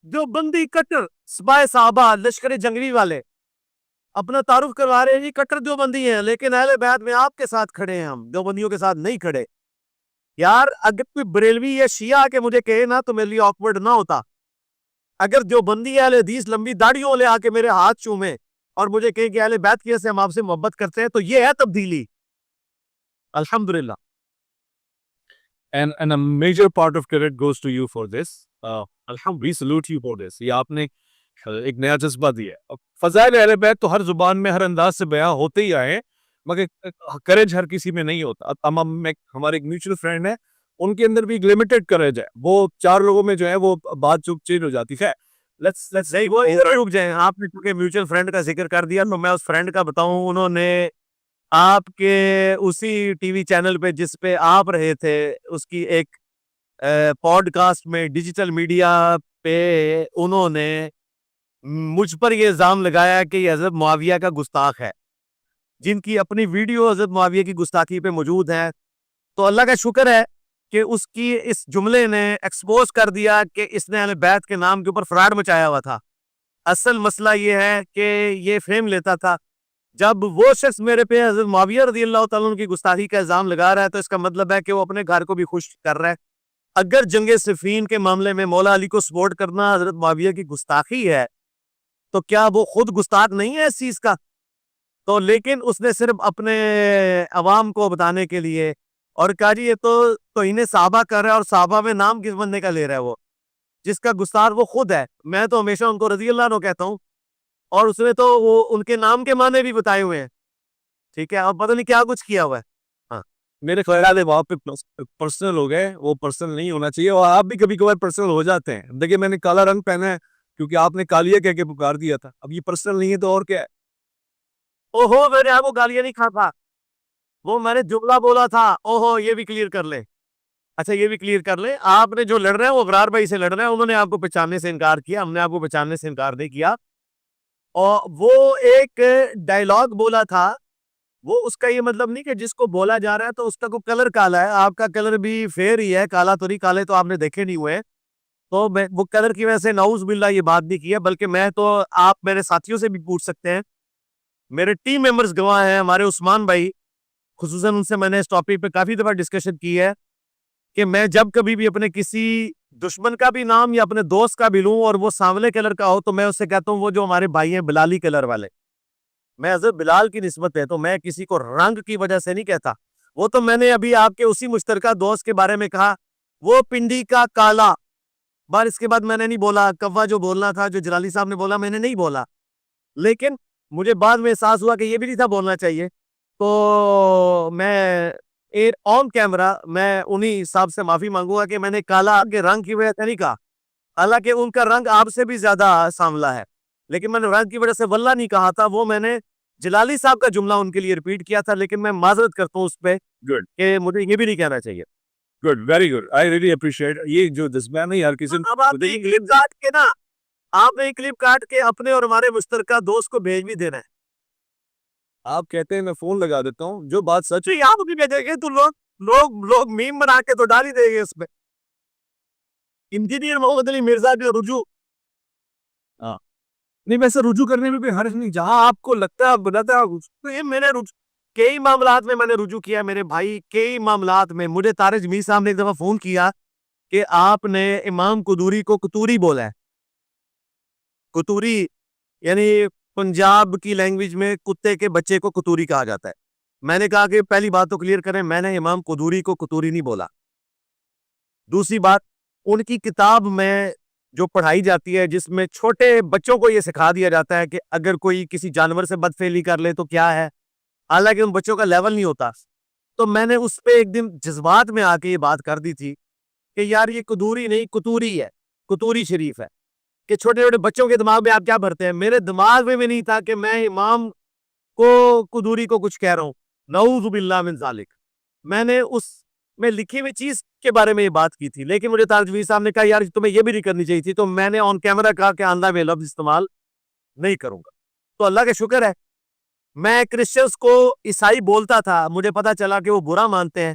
جو بندی کٹر سپاہ صحابہ لشکر جنگلی والے اپنا تعارف کروا رہے ہیں, جی کٹر جو بندی ہیں لیکن اہل بیت میں آپ کے ساتھ کھڑے ہیں, ہم جو بندیوں کے ساتھ نہیں کھڑے. یار اگر کوئی بریلوی یا شیعہ کے مجھے کہے نا تو میرے لیے آکورڈ نہ ہوتا. اگر جو بندی اہل حدیث لمبی داڑیوں لے آ کے میرے ہاتھ چومے اور مجھے کہے کہ اہل بیت کی وجہ سے ہم آپ سے محبت کرتے ہیں, تو یہ ہے تبدیلی الحمدللہ. and a major part of credit goes to you for this. We salute you for this. یہ آپ نے ایک نیا جذبہ دیا ہے. فضائل اہل بیت تو ہر زبان میں ہر انداز سے بیان ہوتے ہی آئے ہیں, مگر کریج ہر کسی میں نہیں ہوتا. ہمارے ایک میوچل فرینڈ ہے, ان کے اندر بھی ایک لمیٹڈ کریج ہے, وہ 4 لوگوں میں جو ہے وہ بات چینج ہو جاتی ہے. رک جائیں, آپ نے کیونکہ میوچل فرینڈ کا ذکر کر دیا تو میں اس فرینڈ کا بتاؤں, انہوں نے آپ کے اسی ٹی وی چینل پہ جس پہ آپ رہے تھے اس کی ایک پوڈ کاسٹ میں ڈیجیٹل میڈیا پہ انہوں نے مجھ پر یہ الزام لگایا کہ یہ حضرت معاویہ کا گستاخ ہے, جن کی اپنی ویڈیو حضرت معاویہ کی گستاخی پہ موجود ہے. تو اللہ کا شکر ہے کہ اس کی اس جملے نے ایکسپوز کر دیا کہ اس نے اہل بیت کے نام کے اوپر فراڈ مچایا ہوا تھا. اصل مسئلہ یہ ہے کہ یہ فریم لیتا تھا, جب وہ شخص میرے پہ حضرت معاویہ رضی اللہ تعالیٰ عنہ کی گستاخی کا الزام لگا رہا ہے تو اس کا مطلب ہے کہ وہ اپنے گھر کو بھی خوش کر رہا ہے. اگر جنگ صفین کے معاملے میں مولا علی کو سپورٹ کرنا حضرت معاویہ کی گستاخی ہے تو کیا وہ خود گستاخ نہیں ہے اس چیز کا؟ تو لیکن اس نے صرف اپنے عوام کو بتانے کے لیے اور کہا جی یہ تو انہیں صحابہ کر رہا ہے, اور صحابہ میں نام کس بندے کا لے رہا ہے, وہ جس کا گستاخ وہ خود ہے. میں تو ہمیشہ ان کو رضی اللہ عنہ کہتا ہوں, اور اس نے تو وہ ان کے نام کے معنی بھی بتائے ہوئے ہیں, ٹھیک ہے, اور پتہ نہیں کیا کچھ کیا ہوا ہے. میرے خیال ہے وہاں پہ پرسنل ہو گئے, وہ پرسنل نہیں ہونا چاہیے, اور آپ بھی کبھی کبھار پرسنل ہو جاتے ہیں. دیکھیں میں نے کالا رنگ پہنا ہے کیونکہ آپ نے کالیہ کہہ کے پکار دیا تھا, اب یہ پرسنل نہیں ہے تو اور کیا ہے؟ اوہو میں نے آپ کو گالیاں نہیں کھاتا, وہ میں نے جملہ بولا تھا. اوہو یہ بھی کلیئر کر لیں. اچھا یہ بھی کلیئر کر لیں, آپ نے جو لڑ رہے ہیں وہ ابرار بھائی سے لڑ رہے ہیں, انہوں نے آپ کو پہچاننے سے انکار کیا, ہم نے آپ کو پہچاننے سے انکار نہیں کیا. اور وہ ایک ڈائلاگ بولا تھا, وہ اس کا یہ مطلب نہیں کہ جس کو بولا جا رہا ہے تو اس کا کوئی کلر کالا ہے, آپ کا کلر بھی فیئر ہی ہے, کالا تو نہیں, کالے تو آپ نے دیکھے نہیں ہوئے, تو میں وہ کلر کی وجہ سے نعوذ باللہ یہ بات نہیں کی ہے. بلکہ میں تو آپ میرے ساتھیوں سے بھی پوچھ سکتے ہیں, میرے ٹیم ممبرز گواہ ہیں, ہمارے عثمان بھائی خصوصاً, ان سے میں نے اس ٹاپک پہ کافی دفعہ ڈسکشن کی ہے کہ میں جب کبھی بھی اپنے کسی دشمن کا بھی نام یا اپنے دوست کا بھی لوں اور وہ سانولے کلر کا ہو تو میں اس سے کہتا ہوں وہ جو ہمارے بھائی ہیں بلالی کلر والے, میں حضرت بلال کی نسبت ہے, تو میں کسی کو رنگ کی وجہ سے نہیں کہتا. وہ تو میں نے ابھی آپ کے اسی مشترکہ دوست کے بارے میں کہا وہ پنڈی کا کالا, بار اس کے بعد میں نے نہیں بولا. کوا جو بولنا تھا, جو جلالی صاحب نے بولا, میں نے نہیں بولا. لیکن مجھے بعد میں احساس ہوا کہ یہ بھی نہیں تھا بولنا چاہیے. تو میں آن کیمرہ میں انہی صاحب سے معافی مانگوں گا کہ میں نے کالا کے رنگ کی وجہ سے نہیں کہا, حالانکہ ان کا رنگ آپ سے بھی زیادہ سانولا ہے, لیکن میں نے رنگ کی وجہ سے واللہ نہیں کہا تھا. وہ میں نے جلالی صاحب کا جملہ ان کے لیے ریپیٹ کیا تھا, لیکن میں معذرت کرتا ہوں اس پہ Good. کہ مجھے یہ بھی نہیں کہنا چاہیے. Good, very good, I really appreciate. یہ جو جذبہ نہیں ہر کسی اب آپ نے یہ کلپ کاٹ کے نا, آپ نے یہ کلپ کاٹ کے اپنے اور ہمارے مشترکہ دوست کو بھیج بھی دینا ہے. آپ کہتے ہیں میں فون لگا دیتا ہوں, جو بات سچ ہے آپ بھی بھیجیں گے تو لوگ میم بنا کے تو ڈال ہی دیں گے اس پہ. انجینئر محمد علی مرزا کے رجوع, نہیں, ویسے رجوع کرنے میں بھی حرج نہیں, جہاں آپ کو لگتا ہے بتاتا تو یہ میں نے کئی معاملات میں نے رجوع کیا میرے بھائی, کئی معاملات میں. مجھے طارق جمیل صاحب نے ایک دفعہ فون کیا کہ آپ نے امام قدوری کو قطوری بولا ہے. قطوری یعنی پنجاب کی لینگویج میں کتے کے بچے کو قطوری کہا جاتا ہے. میں نے کہا کہ پہلی بات تو کلیئر کریں, میں نے امام قدوری کو قطوری نہیں بولا. دوسری بات, ان کی کتاب میں جو پڑھائی جاتی ہے, جس میں چھوٹے بچوں کو یہ سکھا دیا جاتا ہے کہ اگر کوئی کسی جانور سے بدفعلی کر لے تو کیا ہے, حالانکہ ان بچوں کا لیول نہیں ہوتا. تو میں نے اس پہ ایک دن جذبات میں آ کے یہ بات کر دی تھی کہ یار یہ قدوری نہیں قطوری ہے, قطوری شریف ہے. کہ چھوٹے چھوٹے بچوں کے دماغ میں آپ کیا بھرتے ہیں, میرے دماغ میں بھی نہیں تھا کہ میں امام کو قدوری کو کچھ کہہ رہا ہوں. نعوذ باللہ من ذالک. میں نے اس میں لکھی ہوئی چیز کے بارے میں یہ بات کی تھی, لیکن مجھے طارق جمیل صاحب نے کہا یار تمہیں یہ بھی نہیں کرنی چاہیے تھی, تو میں نے آن کیمرہ کہا کہ آندہ میں لفظ استعمال نہیں کروں گا. تو اللہ کا شکر ہے, میں کرسچنز کو عیسائی بولتا تھا, مجھے پتا چلا کہ وہ برا مانتے ہیں,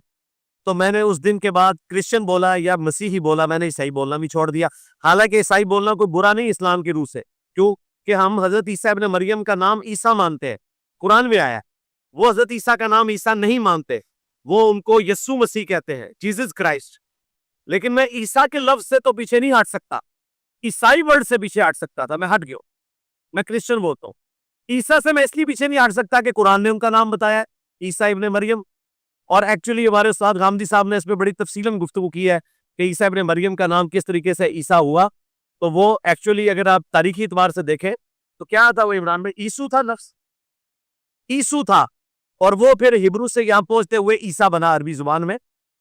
تو میں نے اس دن کے بعد کرسچن بولا یا مسیحی بولا, میں نے عیسائی بولنا بھی چھوڑ دیا. حالانکہ عیسائی بولنا کوئی برا نہیں اسلام کی روح سے, کیوں کہ ہم حضرت عیسیٰ ابن مریم کا نام عیسیٰ مانتے ہیں, قرآن میں آیا ہے. وہ حضرت عیسیٰ کا نام عیسیٰ نہیں مانتے, وہ ان کو یسوع مسیح کہتے ہیں, جیزس کرائسٹ. لیکن میں عیسیٰ کے لفظ سے تو پیچھے نہیں ہٹ سکتا, عیسائی ورڈ سے پیچھے ہٹ سکتا تھا, میں ہٹ گیا. میں کرسچن بولتا ہوں. عیسیٰ سے میں اس لیے پیچھے نہیں ہٹ سکتا کہ قرآن نے ان کا نام بتایا ہے عیسیٰ ابن مریم, اور ایکچولی ہمارے استاد غامدی صاحب نے اس پہ بڑی تفصیلاً گفتگو کی ہے کہ عیسیٰ ابن مریم کا نام کس طریقے سے عیسیٰ ہوا. تو وہ ایکچولی اگر آپ تاریخی اعتبار سے دیکھیں تو کیا تھا, وہ عمران میں عیسو تھا, لفظ عیسو تھا, اور وہ پھر ہبرو سے یہاں پہنچتے ہوئے عیسیٰ بنا عربی زبان میں.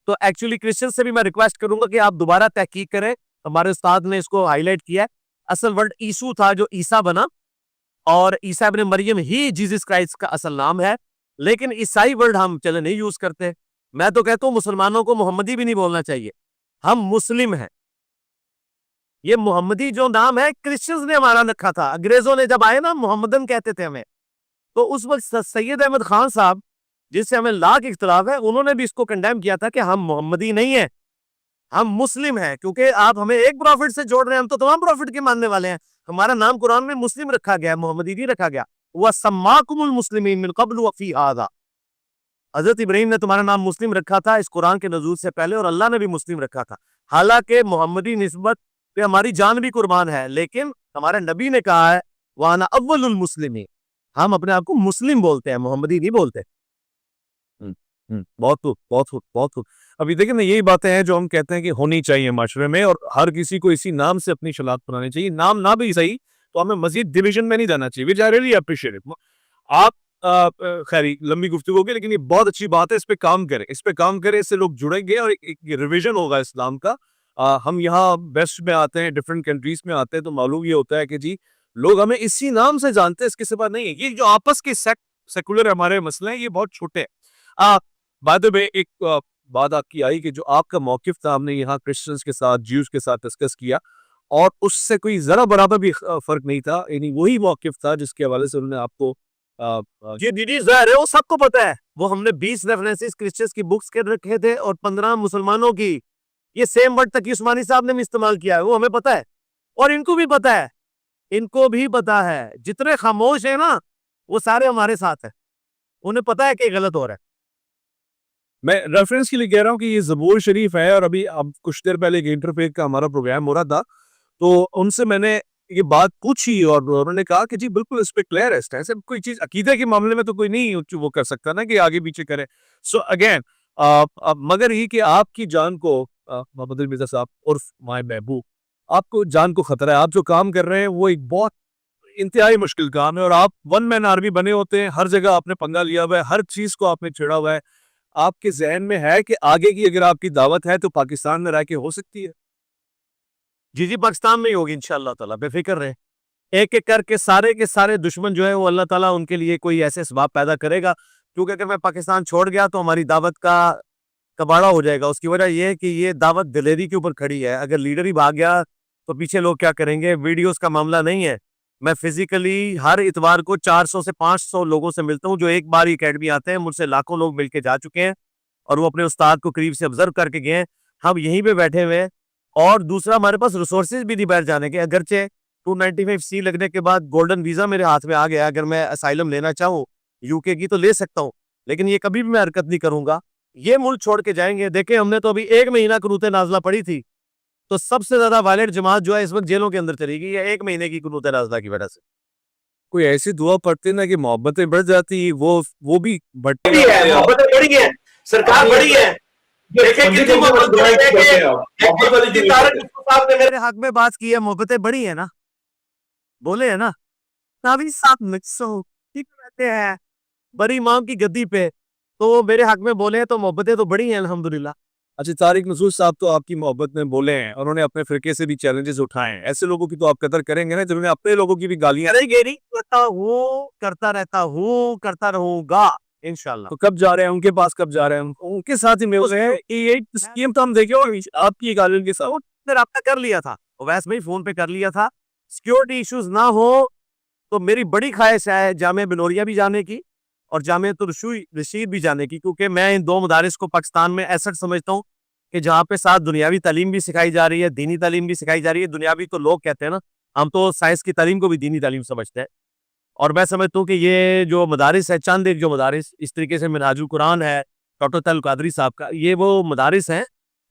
تو ایکچولی کرسچن سے بھی میں ریکویسٹ کروں گا کہ آپ دوبارہ تحقیق کریں, ہمارے استاد نے اس کو ہائی لائٹ کیا ہے. اصل ورڈ عیسو تھا جو عیسیٰ بنا, اور عیسیٰ ابن مریم ہی جیزس کرائسٹ کا اصل نام ہے. لیکن عیسائی ورڈ ہم چلے نہیں یوز کرتے. میں تو کہتا ہوں مسلمانوں کو محمدی بھی نہیں بولنا چاہیے, ہم مسلم ہیں. یہ محمدی جو نام ہے کرسچنز نے ہمارا رکھا تھا, انگریزوں نے جب آئے نا محمدن کہتے تھے ہمیں. تو اس وقت سید احمد خان صاحب جس سے ہمیں لاکھ اختلاف ہے, انہوں نے بھی اس کو کنڈیم کیا تھا کہ ہم محمدی نہیں ہیں, ہم مسلم ہیں. کیونکہ آپ ہمیں ایک پروفٹ سے جوڑ رہے ہیں, ہم تو تمام پروفٹ کے ماننے والے ہیں. ہمارا نام قرآن میں مسلم رکھا گیا ہے, محمدی نہیں رکھا گیا. وَسَمَّاكُمُ الْمُسْلِمِينَ مِنْ قَبْلُ وَفِي هَذَا. حضرت ابراہیم نے تمہارا نام مسلم رکھا تھا اس قرآن کے نزول سے پہلے, اور اللہ نے بھی مسلم رکھا تھا. حالانکہ محمدی نسبت پہ ہماری جان بھی قربان ہے, لیکن ہمارے نبی نے کہا ہے وَأَنَا أَوَّلُ الْمُسْلِمِينَ. ہم اپنے آپ کو مسلم بولتے ہیں, محمدی نہیں بولتے. بہت خوب, بہت خوب, بہت خوب. ابھی دیکھیں نا, یہی باتیں ہیں جو ہم کہتے ہیں کہ ہونی چاہیے معاشرے میں, اور ہر کسی کو اسی نام سے اپنی شناخت بنانی چاہیے. نام نہ بھی صحیح تو ہمیں مزید ڈویژن میں نہیں جانا چاہیے, which I really appreciate it. آپ خیری لمبی گفتگو ہوگی, لیکن یہ بہت اچھی بات ہے, اس پہ کام کریں, اس پہ کام کریں, اس سے لوگ جڑیں گے اور ایک ریویژن ہوگا اسلام کا. ہم یہاں ویسٹ میں آتے ہیں, ڈفرینٹ کنٹریز میں آتے ہیں, تو معلوم یہ ہوتا ہے کہ جی لوگ ہمیں اسی نام سے جانتے ہیں, اس کے سوا نہیں ہے. یہ جو آپس کے سیکولر ہمارے مسئلے ہیں یہ بہت چھوٹے ہیں. بعد میں ایک بات آپ کی آئی کہ جو آپ کا موقف تھا, ہم نے یہاں کرسچنز کے ساتھ, جیوز کے ساتھ ڈسکس کیا, اور اس سے کوئی ذرا برابر بھی فرق نہیں تھا, یعنی وہی موقف تھا جس کے حوالے سے انہوں نے آپ کو یہ دیدی ظاہر ہے وہ سب کو پتا ہے. وہ ہم نے 20 ریفرنسز کرسچنز کی بکس کے رکھے تھے اور 15 مسلمانوں کی. یہ سیم ورڈ تقی عثمانی صاحب نے بھی استعمال کیا ہے, وہ ہمیں پتا ہے, اور ان کو بھی پتا ہے, ان کو بھی پتا ہے. جتنے خاموش ہیں نا وہ سارے ہمارے ساتھ ہیں, انہیں پتا ہے کہ غلط ہو رہا ہے. میں ریفرنس کے لیے کہہ رہا ہوں کہ یہ زبور شریف ہے, اور ابھی اب کچھ دیر پہلے ایک انٹرفیت کا ہمارا پروگرام ہو رہا تھا, تو ان سے میں نے یہ بات پوچھی اور انہوں نے کہا کہ جی بالکل اس پہ کلیئر ہے. ایسے کوئی چیز عقیدہ کے معاملے میں تو کوئی نہیں وہ کر سکتا نا کہ آگے پیچھے کرے. سو اگین مگر یہ کہ آپ کی جان کو محمد علی مرزا صاحب عرف مائے محبوب, آپ کو جان کو خطرہ ہے. آپ جو کام کر رہے ہیں وہ ایک بہت انتہائی مشکل کام ہے، اور آپ ون مین آرمی بنے ہوتے ہیں، ہر جگہ آپ نے پنگا لیا ہوا ہے، ہر چیز کو آپ نے چھیڑا ہوا ہے. آپ کے ذہن میں ہے کہ آگے کی اگر آپ کی دعوت ہے تو پاکستان میں رہ کے ہو سکتی ہے؟ جی جی پاکستان میں ہی ہوگی انشاءاللہ تعالیٰ، بے فکر رہے. ایک ایک کر کے سارے دشمن جو ہے وہ اللہ تعالیٰ ان کے لیے کوئی ایسے اسباب پیدا کرے گا، کیونکہ اگر میں پاکستان چھوڑ گیا تو ہماری دعوت کا کباڑا ہو جائے گا. اس کی وجہ یہ ہے کہ یہ دعوت دلیری کے اوپر کھڑی ہے. اگر لیڈر ہی بھاگ گیا تو پیچھے لوگ کیا کریں گے؟ ویڈیوز کا معاملہ نہیں ہے. میں فزیکلی ہر اتوار کو 400 سے 500 لوگوں سے ملتا ہوں جو ایک بار اکیڈمی آتے ہیں. مجھ سے لاکھوں لوگ مل کے جا چکے ہیں اور وہ اپنے استاد کو قریب سے آبزرو کر کے گئے ہیں. ہم یہیں پہ بیٹھے ہوئے ہیں. اور دوسرا ہمارے پاس ریسورسز بھی نہیں باہر جانے کے. اگرچہ 295C لگنے کے بعد گولڈن ویزا میرے ہاتھ میں آ گیا، اگر میں اسائلم لینا چاہوں یو کے کی تو لے سکتا ہوں، لیکن یہ کبھی بھی میں حرکت نہیں کروں گا. یہ ملک چھوڑ کے جائیں گے. دیکھیں ہم نے تو ابھی 1 مہینہ قنوت نازلہ پڑھی تھی، تو سب سے زیادہ وائلنٹ جماعت جو ہے اس وقت جیلوں کے اندر چلی گئی ہے 1 مہینے کی قنوت نازلہ کی وجہ سے. کوئی ایسی دعا پڑھتے نا کہ محبتیں بڑھ جاتی، وہ بھی بڑھتی بڑی ہے، محبتیں بڑی ہیں، سرکار بڑی ہے. دیکھیں کتنی محبت بڑی ہے کہ طارق صاحب نے میرے حق میں بات کی ہے. محبتیں بڑی ہیں نا، بولے ہیں نا نابی صاحب نکسو ٹھیک رہتے ہیں بڑی امام کی گدی پہ، تو وہ میرے حق میں بولے ہیں تو محبتیں تو بڑی ہیں الحمدللہ. اچھا، طارق مسعود صاحب تو آپ کی محبت میں بولے ہیں، انہوں نے اپنے فرقے سے بھی چیلنجز اٹھائے ہیں. ایسے لوگوں کی تو آپ قدر کریں گے نا جنہوں نے اپنے لوگوں کی بھی گالیاں. کرتا رہتا ہوں کرتا رہوں گا انشاءاللہ. تو کب جا رہے ہیں ان کے پاس؟ کب جا رہے ہیں ان کے ساتھ ہی مل رہے ہیں؟ یہ اسکیم تو ہم دیکھیں اور آپ کی گالیوں کے ساتھ میں رابطہ کر لیا تھا، ویسے میں فون پہ کر لیا تھا. سیکیورٹی ایشوز نہ ہو تو میری بڑی خواہش ہے جامعہ بنوریا بھی جانے کی اور جامعہ رشید بھی جانے کی، کیونکہ میں ان 2 مدارس کو پاکستان میں ایسٹ سمجھتا ہوں کہ جہاں پہ ساتھ دنیاوی تعلیم بھی سکھائی جا رہی ہے، دینی تعلیم بھی سکھائی جا رہی ہے. دنیاوی تو لوگ کہتے ہیں نا، ہم تو سائنس کی تعلیم کو بھی دینی تعلیم سمجھتے ہیں. اور میں سمجھتا ہوں کہ یہ جو مدارس ہے، چند ایک جو مدارس اس طریقے سے منہاج القرآن ہے ڈاکٹر طاہر القادری صاحب کا، یہ وہ مدارس ہیں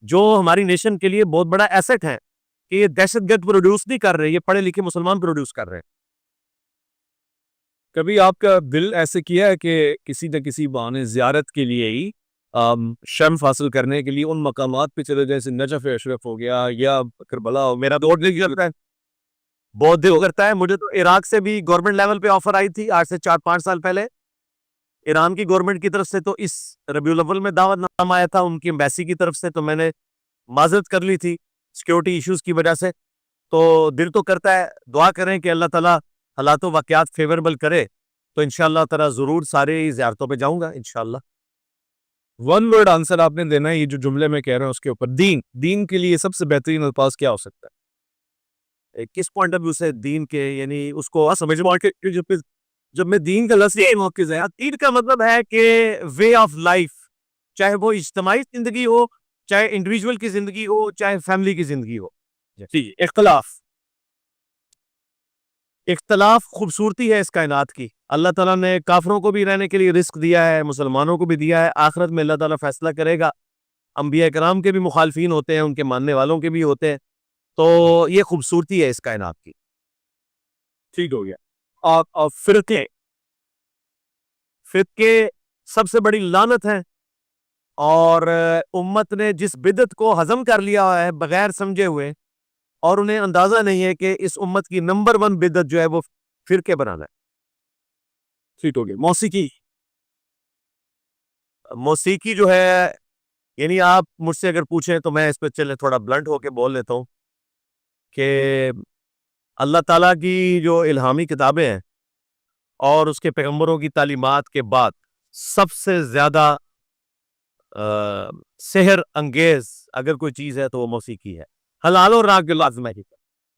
جو ہماری نیشن کے لیے بہت بڑا ایسٹ ہے کہ یہ دہشت گرد پروڈیوس نہیں کر رہے، یہ پڑھے لکھے مسلمان پروڈیوس کر رہے ہیں. کبھی آپ کا دل ایسے کیا ہے کہ کسی نہ کسی بہانے زیارت کے لیے ہی شرف حاصل کرنے کے لیے ان مقامات پہ چلے، جیسے نجف اشرف ہو گیا یا کربلا ہو؟ میرا دور دل کرتا ہے، بہت دل کرتا ہے. مجھے تو عراق سے بھی گورنمنٹ لیول پہ آفر آئی تھی آج سے 4-5 سال پہلے. ایران کی گورنمنٹ کی طرف سے تو اس ربیع الاول میں دعوت نامہ آیا تھا ان کی ایمبیسی کی طرف سے، تو میں نے معذرت کر لی تھی سیکیورٹی ایشوز کی وجہ سے. تو دل تو کرتا ہے، دعا کریں کہ اللہ تعالیٰ حالات و واقعات فیوربل کرے تو انشاءاللہ تعالیٰ ضرور سارے زیارتوں پہ جاؤں گا انشاءاللہ. ون ورڈ آنسر آپ نے دینا ہے، یہ جو جملے میں کہہ رہے ہیں اس کے اوپر. دین کے لیے سب سے بہترین الفاظ کیا ہو سکتا ہے؟ کس پوائنٹ آف ویو سے دین کے، یعنی اس کو سمجھ جب میں دین کا لفظ دین کا مطلب ہے کہ وے آف لائف، چاہے وہ اجتماعی زندگی ہو، چاہے انڈیویجول کی زندگی ہو، چاہے فیملی کی زندگی ہو. جی، اختلاف خوبصورتی ہے اس کائنات کی. اللہ تعالیٰ نے کافروں کو بھی رہنے کے لیے رزق دیا ہے، مسلمانوں کو بھی دیا ہے. آخرت میں اللہ تعالیٰ فیصلہ کرے گا. انبیاء کرام کے بھی مخالفین ہوتے ہیں، ان کے ماننے والوں کے بھی ہوتے ہیں. تو یہ خوبصورتی ہے اس کائنات کی. ٹھیک ہو گیا. اور فرقے سب سے بڑی لعنت ہے، اور امت نے جس بدعت کو ہضم کر لیا ہے بغیر سمجھے ہوئے، اور انہیں اندازہ نہیں ہے کہ اس امت کی نمبر 1 بدعت جو ہے وہ فرقے بنانا ہے. ٹھیک ہو گیا. موسیقی جو ہے، یعنی آپ مجھ سے اگر پوچھیں تو میں اس پہ چلے تھوڑا بلنٹ ہو کے بول لیتا ہوں کہ اللہ تعالیٰ کی جو الہامی کتابیں ہیں اور اس کے پیغمبروں کی تعلیمات کے بعد سب سے زیادہ سحر انگیز اگر کوئی چیز ہے تو وہ موسیقی ہے. حلال اور راگ کے لازم ہے.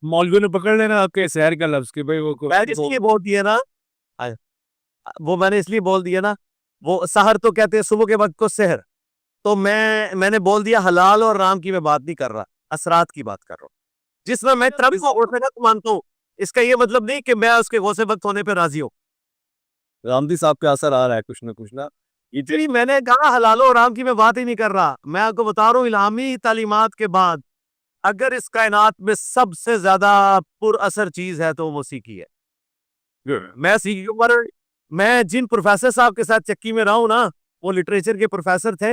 مولوی نے پکڑ لینا آپ کے سحر کا لفظ کہ بھائی میں نے اس لیے بول دیا نا، میں نے اس لیے بول دیا نا، وہ سحر تو کہتے ہیں صبح کے وقت کو سحر، تو میں نے بول دیا حلال اور رام کی میں بات نہیں کر رہا، اثرات کی بات کر رہا ہوں. جس میں ترب کو مانتا ہوں، اس کا یہ مطلب نہیں کہ میں اس کے غوث وقت ہونے پہ راضی ہوں. رامدی صاحب کا اثر آ رہا ہے کچھ نہ کچھ نا. اتنی میں نے کہا حلال و حرام کی میں بات ہی نہیں کر رہا. میں آپ کو بتا رہا ہوں الہامی تعلیمات کے بعد اگر اس کائنات میں سب سے زیادہ پر اثر چیز ہے تو وہ موسیقی ہے. میں جن پروفیسر صاحب کے ساتھ چکی میں رہا ہوں نا، وہ لٹریچر کے پروفیسر تھے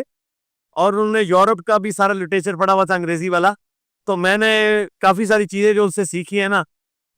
اور انہوں نے یورپ کا بھی سارا لٹریچر پڑھا ہوا تھا انگریزی والا. تو میں نے کافی ساری چیزیں جو ان سے سیکھی ہیں نا،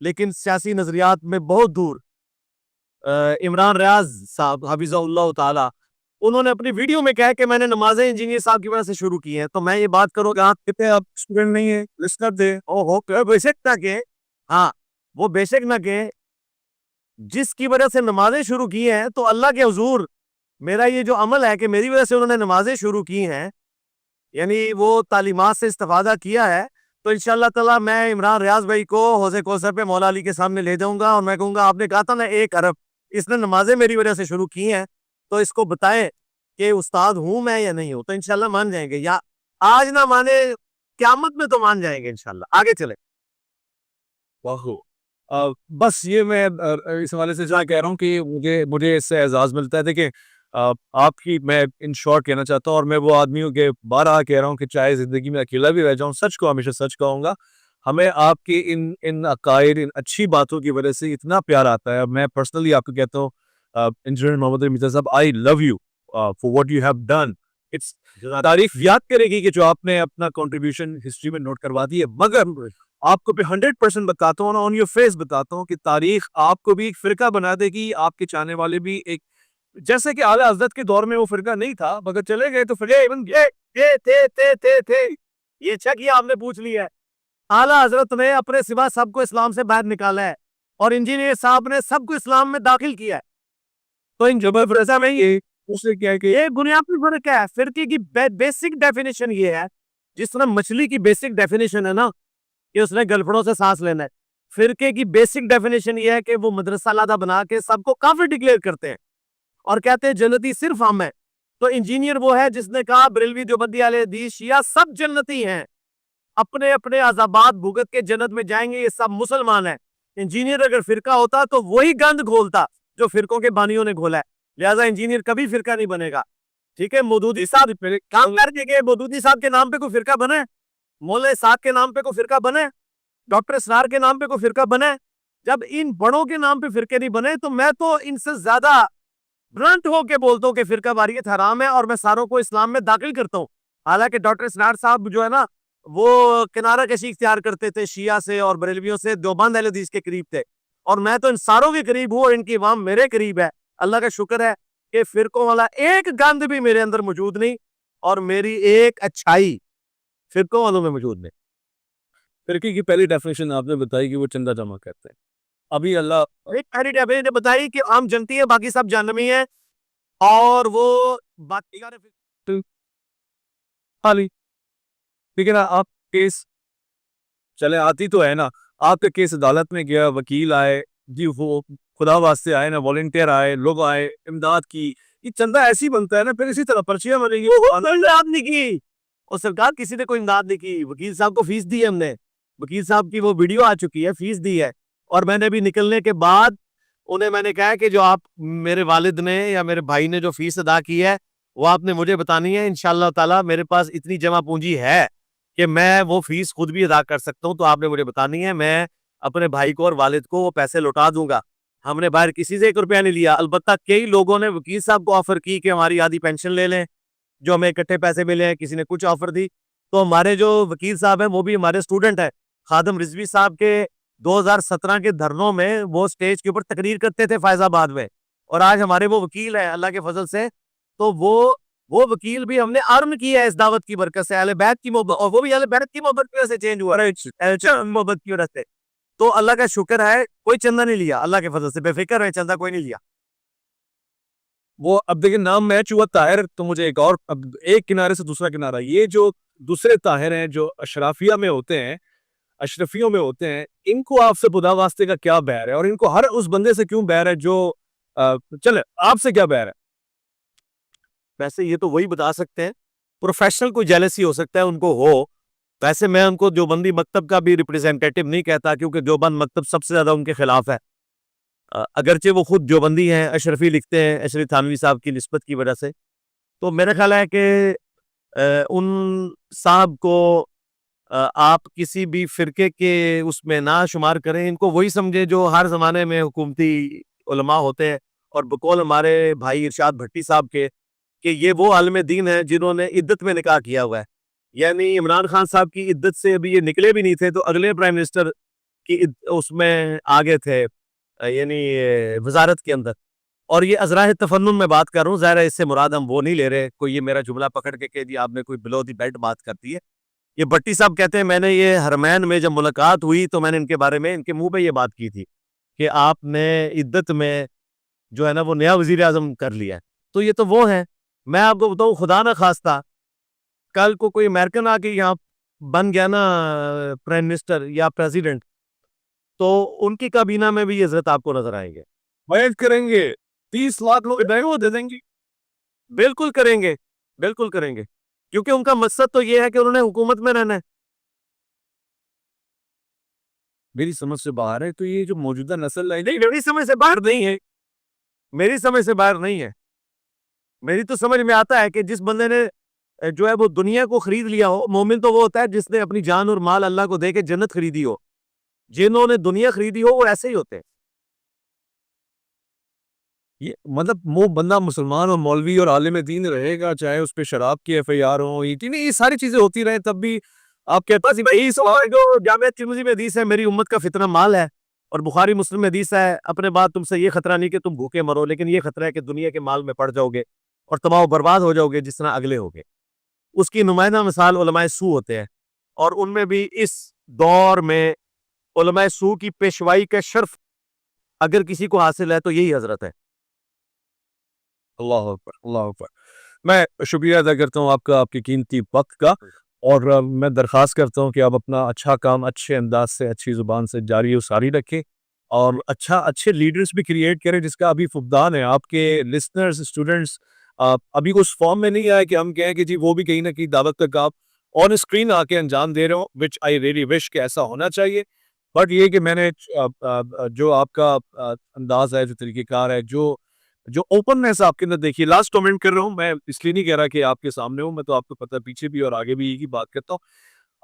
لیکن سیاسی نظریات میں بہت دور، عمران ریاض صاحب حفظہ اللہ تعالی، انہوں نے اپنی ویڈیو میں کہا کہ میں نے نمازیں انجینئر صاحب کی وجہ سے شروع کی ہیں. تو میں یہ بات کروں کہ آپ کتنے آپ اسٹوڈنٹ نہیں ہیں، لسنر تھے، بے شک نہ کہ ہاں وہ بے شک نہ کہ جس کی وجہ سے نمازیں شروع کی ہیں، تو اللہ کے حضور میرا یہ جو عمل ہے کہ میری وجہ سے انہوں نے نمازیں شروع کی ہیں، یعنی وہ تعلیمات سے استفادہ کیا ہے، تو انشاءاللہ تعالیٰ میں عمران ریاض بھائی کو حوض کوثر پہ مولا علی کے سامنے لے جاؤں گا اور میں کہوں گا آپ نے کہا تھا نا 1 ارب، اس نے نمازیں میری وجہ سے شروع کی ہیں، تو اس کو بتائیں کہ استاد ہوں میں یا نہیں ہوں. تو انشاءاللہ مان جائیں گے، یا آج نہ مانے قیامت میں تو مان جائیں گے انشاءاللہ. آگے چلیں. بس یہ میں اس حوالے سے جہاں کہہ رہا ہوں کہ مجھے اس سے اعزاز ملتا ہے. دیکھیں آپ کی میں ان شارٹ کہنا چاہتا ہوں، اور میں وہ آدمی ہوں کہ بارہا کہہ رہا ہوں کہ چاہے زندگی میں اکیلا بھی رہ جاؤں، سچ کو ہمیشہ سچ کہوں گا. ہمیں آپ کی ان عقائد، ان اچھی باتوں کی وجہ سے اتنا پیار آتا ہے. میں پرسنلی آپ کو کہتا ہوں انجینئر محمد مرزا صاحب، I love you for what you have done. It's تاریخ یاد کرے گی کہ جو آپ نے اپنا کنٹریبیوشن ہسٹری میں نوٹ کروا دی ہے. مگر آپ کو 100% بتاتا ہوں، آن یور فیس بتاتا ہوں کہ تاریخ آپ کو بھی ایک فرقہ بنا دے گی. آپ کے چاہنے والے بھی ایک، جیسے کہ اعلیٰ حضرت کے دور میں وہ فرقہ نہیں تھا مگر چلے گئے تو فرقے بن گئے. یہ اچھا کیا آپ نے پوچھ لیا ہے. اعلیٰ حضرت نے اپنے سوا سب کو اسلام سے باہر نکالا ہے، اور انجینئر صاحب نے سب کو اسلام میں داخل کیا ہے. تو ان جبر فرضہ میں یہ اس سے کیا ہے کہ یہ بنیادی فرق ہے. فرقے کی بیسک ڈیفینیشن یہ ہے، جس طرح مچھلی کی بیسک ڈیفینیشن ہے نا کہ اس نے گلفڑوں سے سانس لینا ہے، فرقے کی بیسک ڈیفینیشن یہ ہے کہ وہ مدرسہ علیحدہ بنا کے سب کو کافر ڈکلیئر کرتے ہیں اور کہتے ہیں جنتی صرف ہم ہیں. تو انجینئر وہ ہے جس نے کہا بریلوی دیوبندی اہل حدیث شیعہ سب جنتی ہیں، اپنے اپنے عذابات بھگت کے جنت میں جائیں گے، یہ سب مسلمان ہیں. انجینئر اگر فرقہ ہوتا تو وہی گند کھولتا جو فرقوں کے بانیوں نے کھولا ہے. لہٰذا انجینئر کبھی فرقہ نہیں بنے گا. ٹھیک ہے، مودودی صاحب کام کر کے مودودی صاحب کے نام پہ کوئی فرقہ بنے، مولا اسحاق کے نام پہ کوئی فرقہ بنے، ڈاکٹر اسرار کے نام پہ کوئی فرقہ بنے. جب ان بڑوں کے نام پہ فرقے نہیں بنے تو میں تو ان سے زیادہ برنٹ ہو کے بولتا ہوں کہ فرقہ واریت حرام ہے، اور میں ساروں کو اسلام میں داخل کرتا ہوں. حالانکہ ڈاکٹر اسرار صاحب جو ہے نا وہ کنارہ کشی اختیار کرتے تھے شیعہ سے اور بریلویوں سے، دیوبند اہل حدیث کے قریب تھے، اور میں تو ان ساروں کے قریب ہوں اور ان کی عوام میرے قریب ہے. اللہ کا شکر ہے کہ فرقوں والا ایک گند بھی میرے اندر موجود نہیں، اور میری ایک اچھائی فرقوں والوں میں موجود نہیں. فرقے کی پہلی ڈیفینیشن آپ نے بتائی کہ وہ چندہ جمع کرتے ہیں. ابھی اللہ ایک پہلی ڈیفینیشن نے بتائی کہ عام جنتی ہے، باقی سب جہنمی ہیں، اور وہ باقی خالی ٹھیک ہے نا. آپ کیس چلے آتی تو ہے نا، آپ کا کیس عدالت میں گیا، وکیل آئے جی، وہ خدا واسطے آئے نا، والنٹیئر آئے، لوگ آئے، امداد کی، یہ چندہ ایسی بنتا ہے نا، پھر اسی طرح پرچیاں بنے گی. امداد نہیں کی، اور سرکار کسی نے کوئی امداد نہیں کی. وکیل صاحب کو فیس دی ہے ہم نے، وکیل صاحب کی وہ ویڈیو آ چکی ہے، فیس دی ہے. اور میں نے بھی نکلنے کے بعد انہیں میں نے کہا کہ جو آپ میرے والد نے یا میرے بھائی نے جو فیس ادا کی ہے وہ آپ نے مجھے بتانی ہے. انشاءاللہ تعالی میرے پاس اتنی جمع پونجی ہے کہ میں وہ فیس خود بھی ادا کر سکتا ہوں. تو آپ نے مجھے بتانی ہے، میں اپنے بھائی کو اور والد کو وہ پیسے لوٹا دوں گا. ہم نے باہر کسی سے 1 روپیہ نہیں لیا. البتہ کئی لوگوں نے وکیل صاحب کو آفر کی کہ ہماری آدھی پینشن لے لیں جو ہمیں اکٹھے پیسے ملے ہیں، کسی نے کچھ آفر دی. تو ہمارے جو وکیل صاحب ہیں وہ بھی ہمارے اسٹوڈنٹ ہیں. خادم رضوی صاحب کے 2017 کے دھرنوں میں وہ سٹیج کے اوپر تقریر کرتے تھے فیض آباد میں، اور آج ہمارے وہ وکیل ہیں اللہ کے فضل سے. تو وہ وکیل بھی ہم نے ارن کیا ہے اس دعوت کی برکت سے، اہل بیت کی محبت، اور وہ بھی اہل بیت کی محبت کی وجہ سے چینج ہوا ہے، محبت کی وجہ سے. تو اللہ کا شکر ہے کوئی چندہ نہیں لیا، اللہ کے فضل سے بے فکر ہے، چندہ کوئی نہیں لیا. وہ اب دیکھیں نام میچ ہوا طاہر، تو مجھے ایک اور اب ایک کنارے سے دوسرا کنارہ، یہ جو دوسرے طاہر ہیں جو اشرافیہ میں ہوتے ہیں، اشرفیوں میں ہوتے ہیں، ان کو آپ سے خدا واسطے کا کیا بیر ہے، اور ان کو ہر اس بندے سے کیوں بیر ہے جو چلے آپ سے کیا بیر ہے؟ ویسے یہ تو وہی بتا سکتے ہیں، پروفیشنل کوئی جیلسی ہو سکتا ہے ان کو ہو. ویسے میں ان کو دیوبندی مکتب کا بھی ریپریزنٹیٹو نہیں کہتا، کیونکہ دیوبند مکتب سب سے زیادہ ان کے خلاف ہے. اگرچہ وہ خود دیوبندی ہیں، اشرفی لکھتے ہیں اشرف تھانوی صاحب کی نسبت کی وجہ سے. تو میرا خیال ہے کہ ان صاحب کو آپ کسی بھی فرقے کے اس میں نہ شمار کریں. ان کو وہی سمجھے جو ہر زمانے میں حکومتی علماء ہوتے ہیں، اور بقول ہمارے بھائی ارشاد بھٹی صاحب کے کہ یہ وہ عالم دین ہیں جنہوں نے عدت میں نکاح کیا ہوا ہے. یعنی عمران خان صاحب کی عدت سے ابھی یہ نکلے بھی نہیں تھے، تو اگلے پرائم منسٹر کہ اس میں آگے تھے یعنی وزارت کے اندر. اور یہ ازراہ تفنن میں بات کر رہا ہوں, ظاہر ہے اس سے مراد ہم وہ نہیں لے رہے کوئی یہ میرا جملہ پکڑ کے کہ جی آپ نے کوئی بلو دی بیلٹ بات کر دی ہے. یہ بٹی صاحب کہتے ہیں میں نے یہ حرمین میں جب ملاقات ہوئی تو میں نے ان کے بارے میں ان کے منہ پہ یہ بات کی تھی کہ آپ نے عدت میں جو ہے نا وہ نیا وزیر اعظم کر لیا ہے. تو یہ تو وہ ہیں. میں آپ کو بتاؤں خدا نہ خواستہ کل کو کوئی امریکن آ کے یہاں بن گیا نا پرائم منسٹر یا پریزیڈنٹ, تو ان کی کابینہ میں بھی یہ عزت آپ کو نظر آئیں گے. بیعت کریں گے 30 لاکھ لوگ وہ دے دیں گے. بالکل کریں گے, بالکل کریں گے, کیونکہ ان کا مقصد تو یہ ہے کہ انہوں نے حکومت میں رہنا ہے. میری سمجھ سے باہر ہے. تو یہ جو موجودہ نسل ہے نہیں, میری سمجھ سے باہر نہیں ہے, میری سمجھ سے باہر نہیں ہے. میری تو سمجھ میں آتا ہے کہ جس بندے نے جو ہے وہ دنیا کو خرید لیا ہو, مومن تو وہ ہوتا ہے جس نے اپنی جان اور مال اللہ کو دے کے جنت خریدی ہو. جنہوں نے دنیا خریدی ہو وہ ایسے ہی ہوتے ہیں. یہ مطلب وہ بندہ مسلمان اور مولوی اور عالم دین رہے گا, چاہے اس پہ شراب کی ایف آئی آر ہو, یہ ساری چیزیں ہوتی رہیں, تب بھی آپ کہتے ہیں بھائی جو جامعہ ترمذی میں حدیث ہے میری امت کا فتنہ مال ہے, اور بخاری مسلم میں حدیث ہے اپنے بعد تم سے یہ خطرہ نہیں کہ تم بھوکے مرو, لیکن یہ خطرہ ہے کہ دنیا کے مال میں پڑ جاؤ گے اور تباہ و برباد ہو جاؤ گے جس طرح اگلے ہوگے. اس کی نمائندہ مثال علماء سو ہوتے ہیں, اور ان میں بھی اس دور میں علماء سو کی پیشوائی کا شرف اگر کسی کو حاصل ہے تو یہی حضرت ہے. اللہ اکبر, اللہ اکبر. میں شکریہ ادا کرتا ہوں آپ کا, آپ کی قیمتی وقت کا, اور میں درخواست کرتا ہوں کہ آپ اپنا اچھا کام اچھے انداز سے اچھی زبان سے جاری و ساری رکھیں, اور اچھے لیڈرز بھی کریٹ کریں جس کا ابھی فقدان ہے. آپ کے لسنرز اسٹوڈنٹس ابھی اس فارم میں نہیں آئے کہ ہم کہیں کہ جی وہ بھی کہیں نہ کہیں دعوت تک آپ آن اسکرین آ کے انجام دے رہے ہوں, وچ آئی ریئلی وش کہ ایسا ہونا چاہیے. بٹ یہ کہ میں نے جو آپ کا انداز ہے, جو طریقہ کار ہے, جو اوپننس آپ کے اندر دیکھیے. لاسٹ کمنٹ کر رہا ہوں, میں اس لیے نہیں کہہ رہا کہ آپ کے سامنے ہوں, میں تو آپ کو پتہ پیچھے بھی اور آگے بھی یہی بات کرتا ہوں.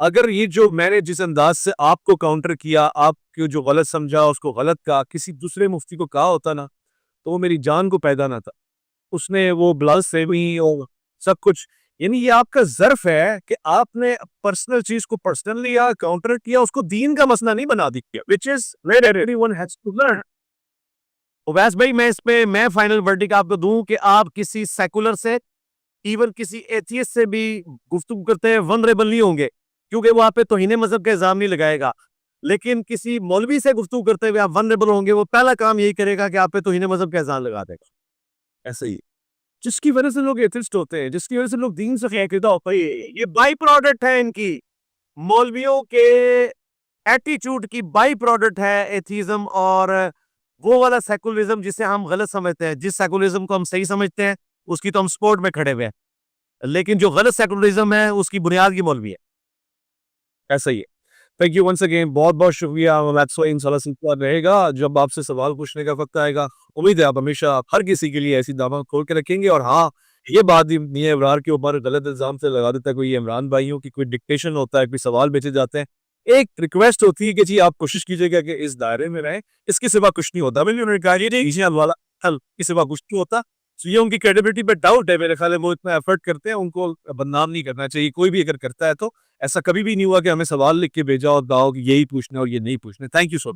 اگر یہ جو میں نے جس انداز سے آپ کو کاؤنٹر کیا, آپ کو جو غلط سمجھا اس کو غلط کہا, کسی دوسرے مفتی کو کہا ہوتا نا تو وہ میری جان کو پیدا نہ تھا. اس نے وہ بلاؤز سے بھی اور سب کچھ, یعنی یہ آپ کا ظرف ہے کہ آپ نے پرسنل چیز کو پرسنل لیا, کاؤنٹر کیا, اس کو دین کا مسئلہ نہیں بنا دیا, which is where everyone has to learn. Owais بھائی میں اس پہ میں فائنل ورڈکٹ آپ کو دوں کہ آپ کسی سیکولر سے ایون کسی ایتھیسٹ سے بھی گفتگو کرتے ہیں ونریبل نہیں ہوں گے, کیونکہ وہ آپ پہ توہین مذہب کا الزام نہیں لگائے گا. لیکن کسی مولوی سے گفتگو کرتے ہوئے آپ ونریبل ہوں گے, وہ پہلا کام یہی کرے گا کہ آپ پہ توہین مذہب کا الزام لگا دے گا. ایسا ہی جس کی وجہ سے لوگ ایتھسٹ ہوتے ہیں, جس کی وجہ سے لوگ دین سے خیقیدہ ہوتے ہیں. یہ بائی پروڈکٹ ہے ان کی, مولویوں کے ایٹیچیوڈ کی بائی پروڈکٹ ہے ایتھیزم, اور وہ والا سیکولرزم جسے ہم غلط سمجھتے ہیں. جس سیکولرزم کو ہم صحیح سمجھتے ہیں اس کی تو ہم سپورٹ میں کھڑے ہوئے ہیں, لیکن جو غلط سیکولرزم ہے اس کی بنیاد کی مولوی ہے. ایسا ہی ہے. تھینک یو ونس اگین, بہت بہت شکریہ. انشاءاللہ سلسلہ رہے گا, جب آپ سے سوال پوچھنے کا وقت آئے گا امید ہے آپ ہمیشہ ہر کسی کے لیے ایسی دعوت کھول کے رکھیں گے. اور ہاں, یہ بات میاں ابرار کے اوپر غلط الزام سے لگا دیتا ہے کوئی عمران بھائیوں کی, کوئی ڈکٹیشن ہوتا ہے, کوئی سوال بھیجے جاتے ہیں. ایک ریکویسٹ ہوتی ہے کہ جی آپ کوشش کیجئے گا کہ اس دائرے میں رہیں, اس کے سوا کچھ نہیں ہوتا. میں نے انہوں نے کہا یہ والا حل اس سوا کچھ نہیں ہوتا. یہ ان کی کریڈیبلٹی پہ ڈاؤٹ ہے میرے خیال ہے. وہ اتنا ایفرٹ کرتے ہیں, ان کو بدنام نہیں کرنا چاہیے. کوئی بھی اگر کرتا ہے تو ایسا کبھی بھی نہیں ہوا کہ ہمیں سوال لکھ کے بھیجا اور کہا کہ یہی پوچھنا اور یہ نہیں پوچھنا. Thank you so much.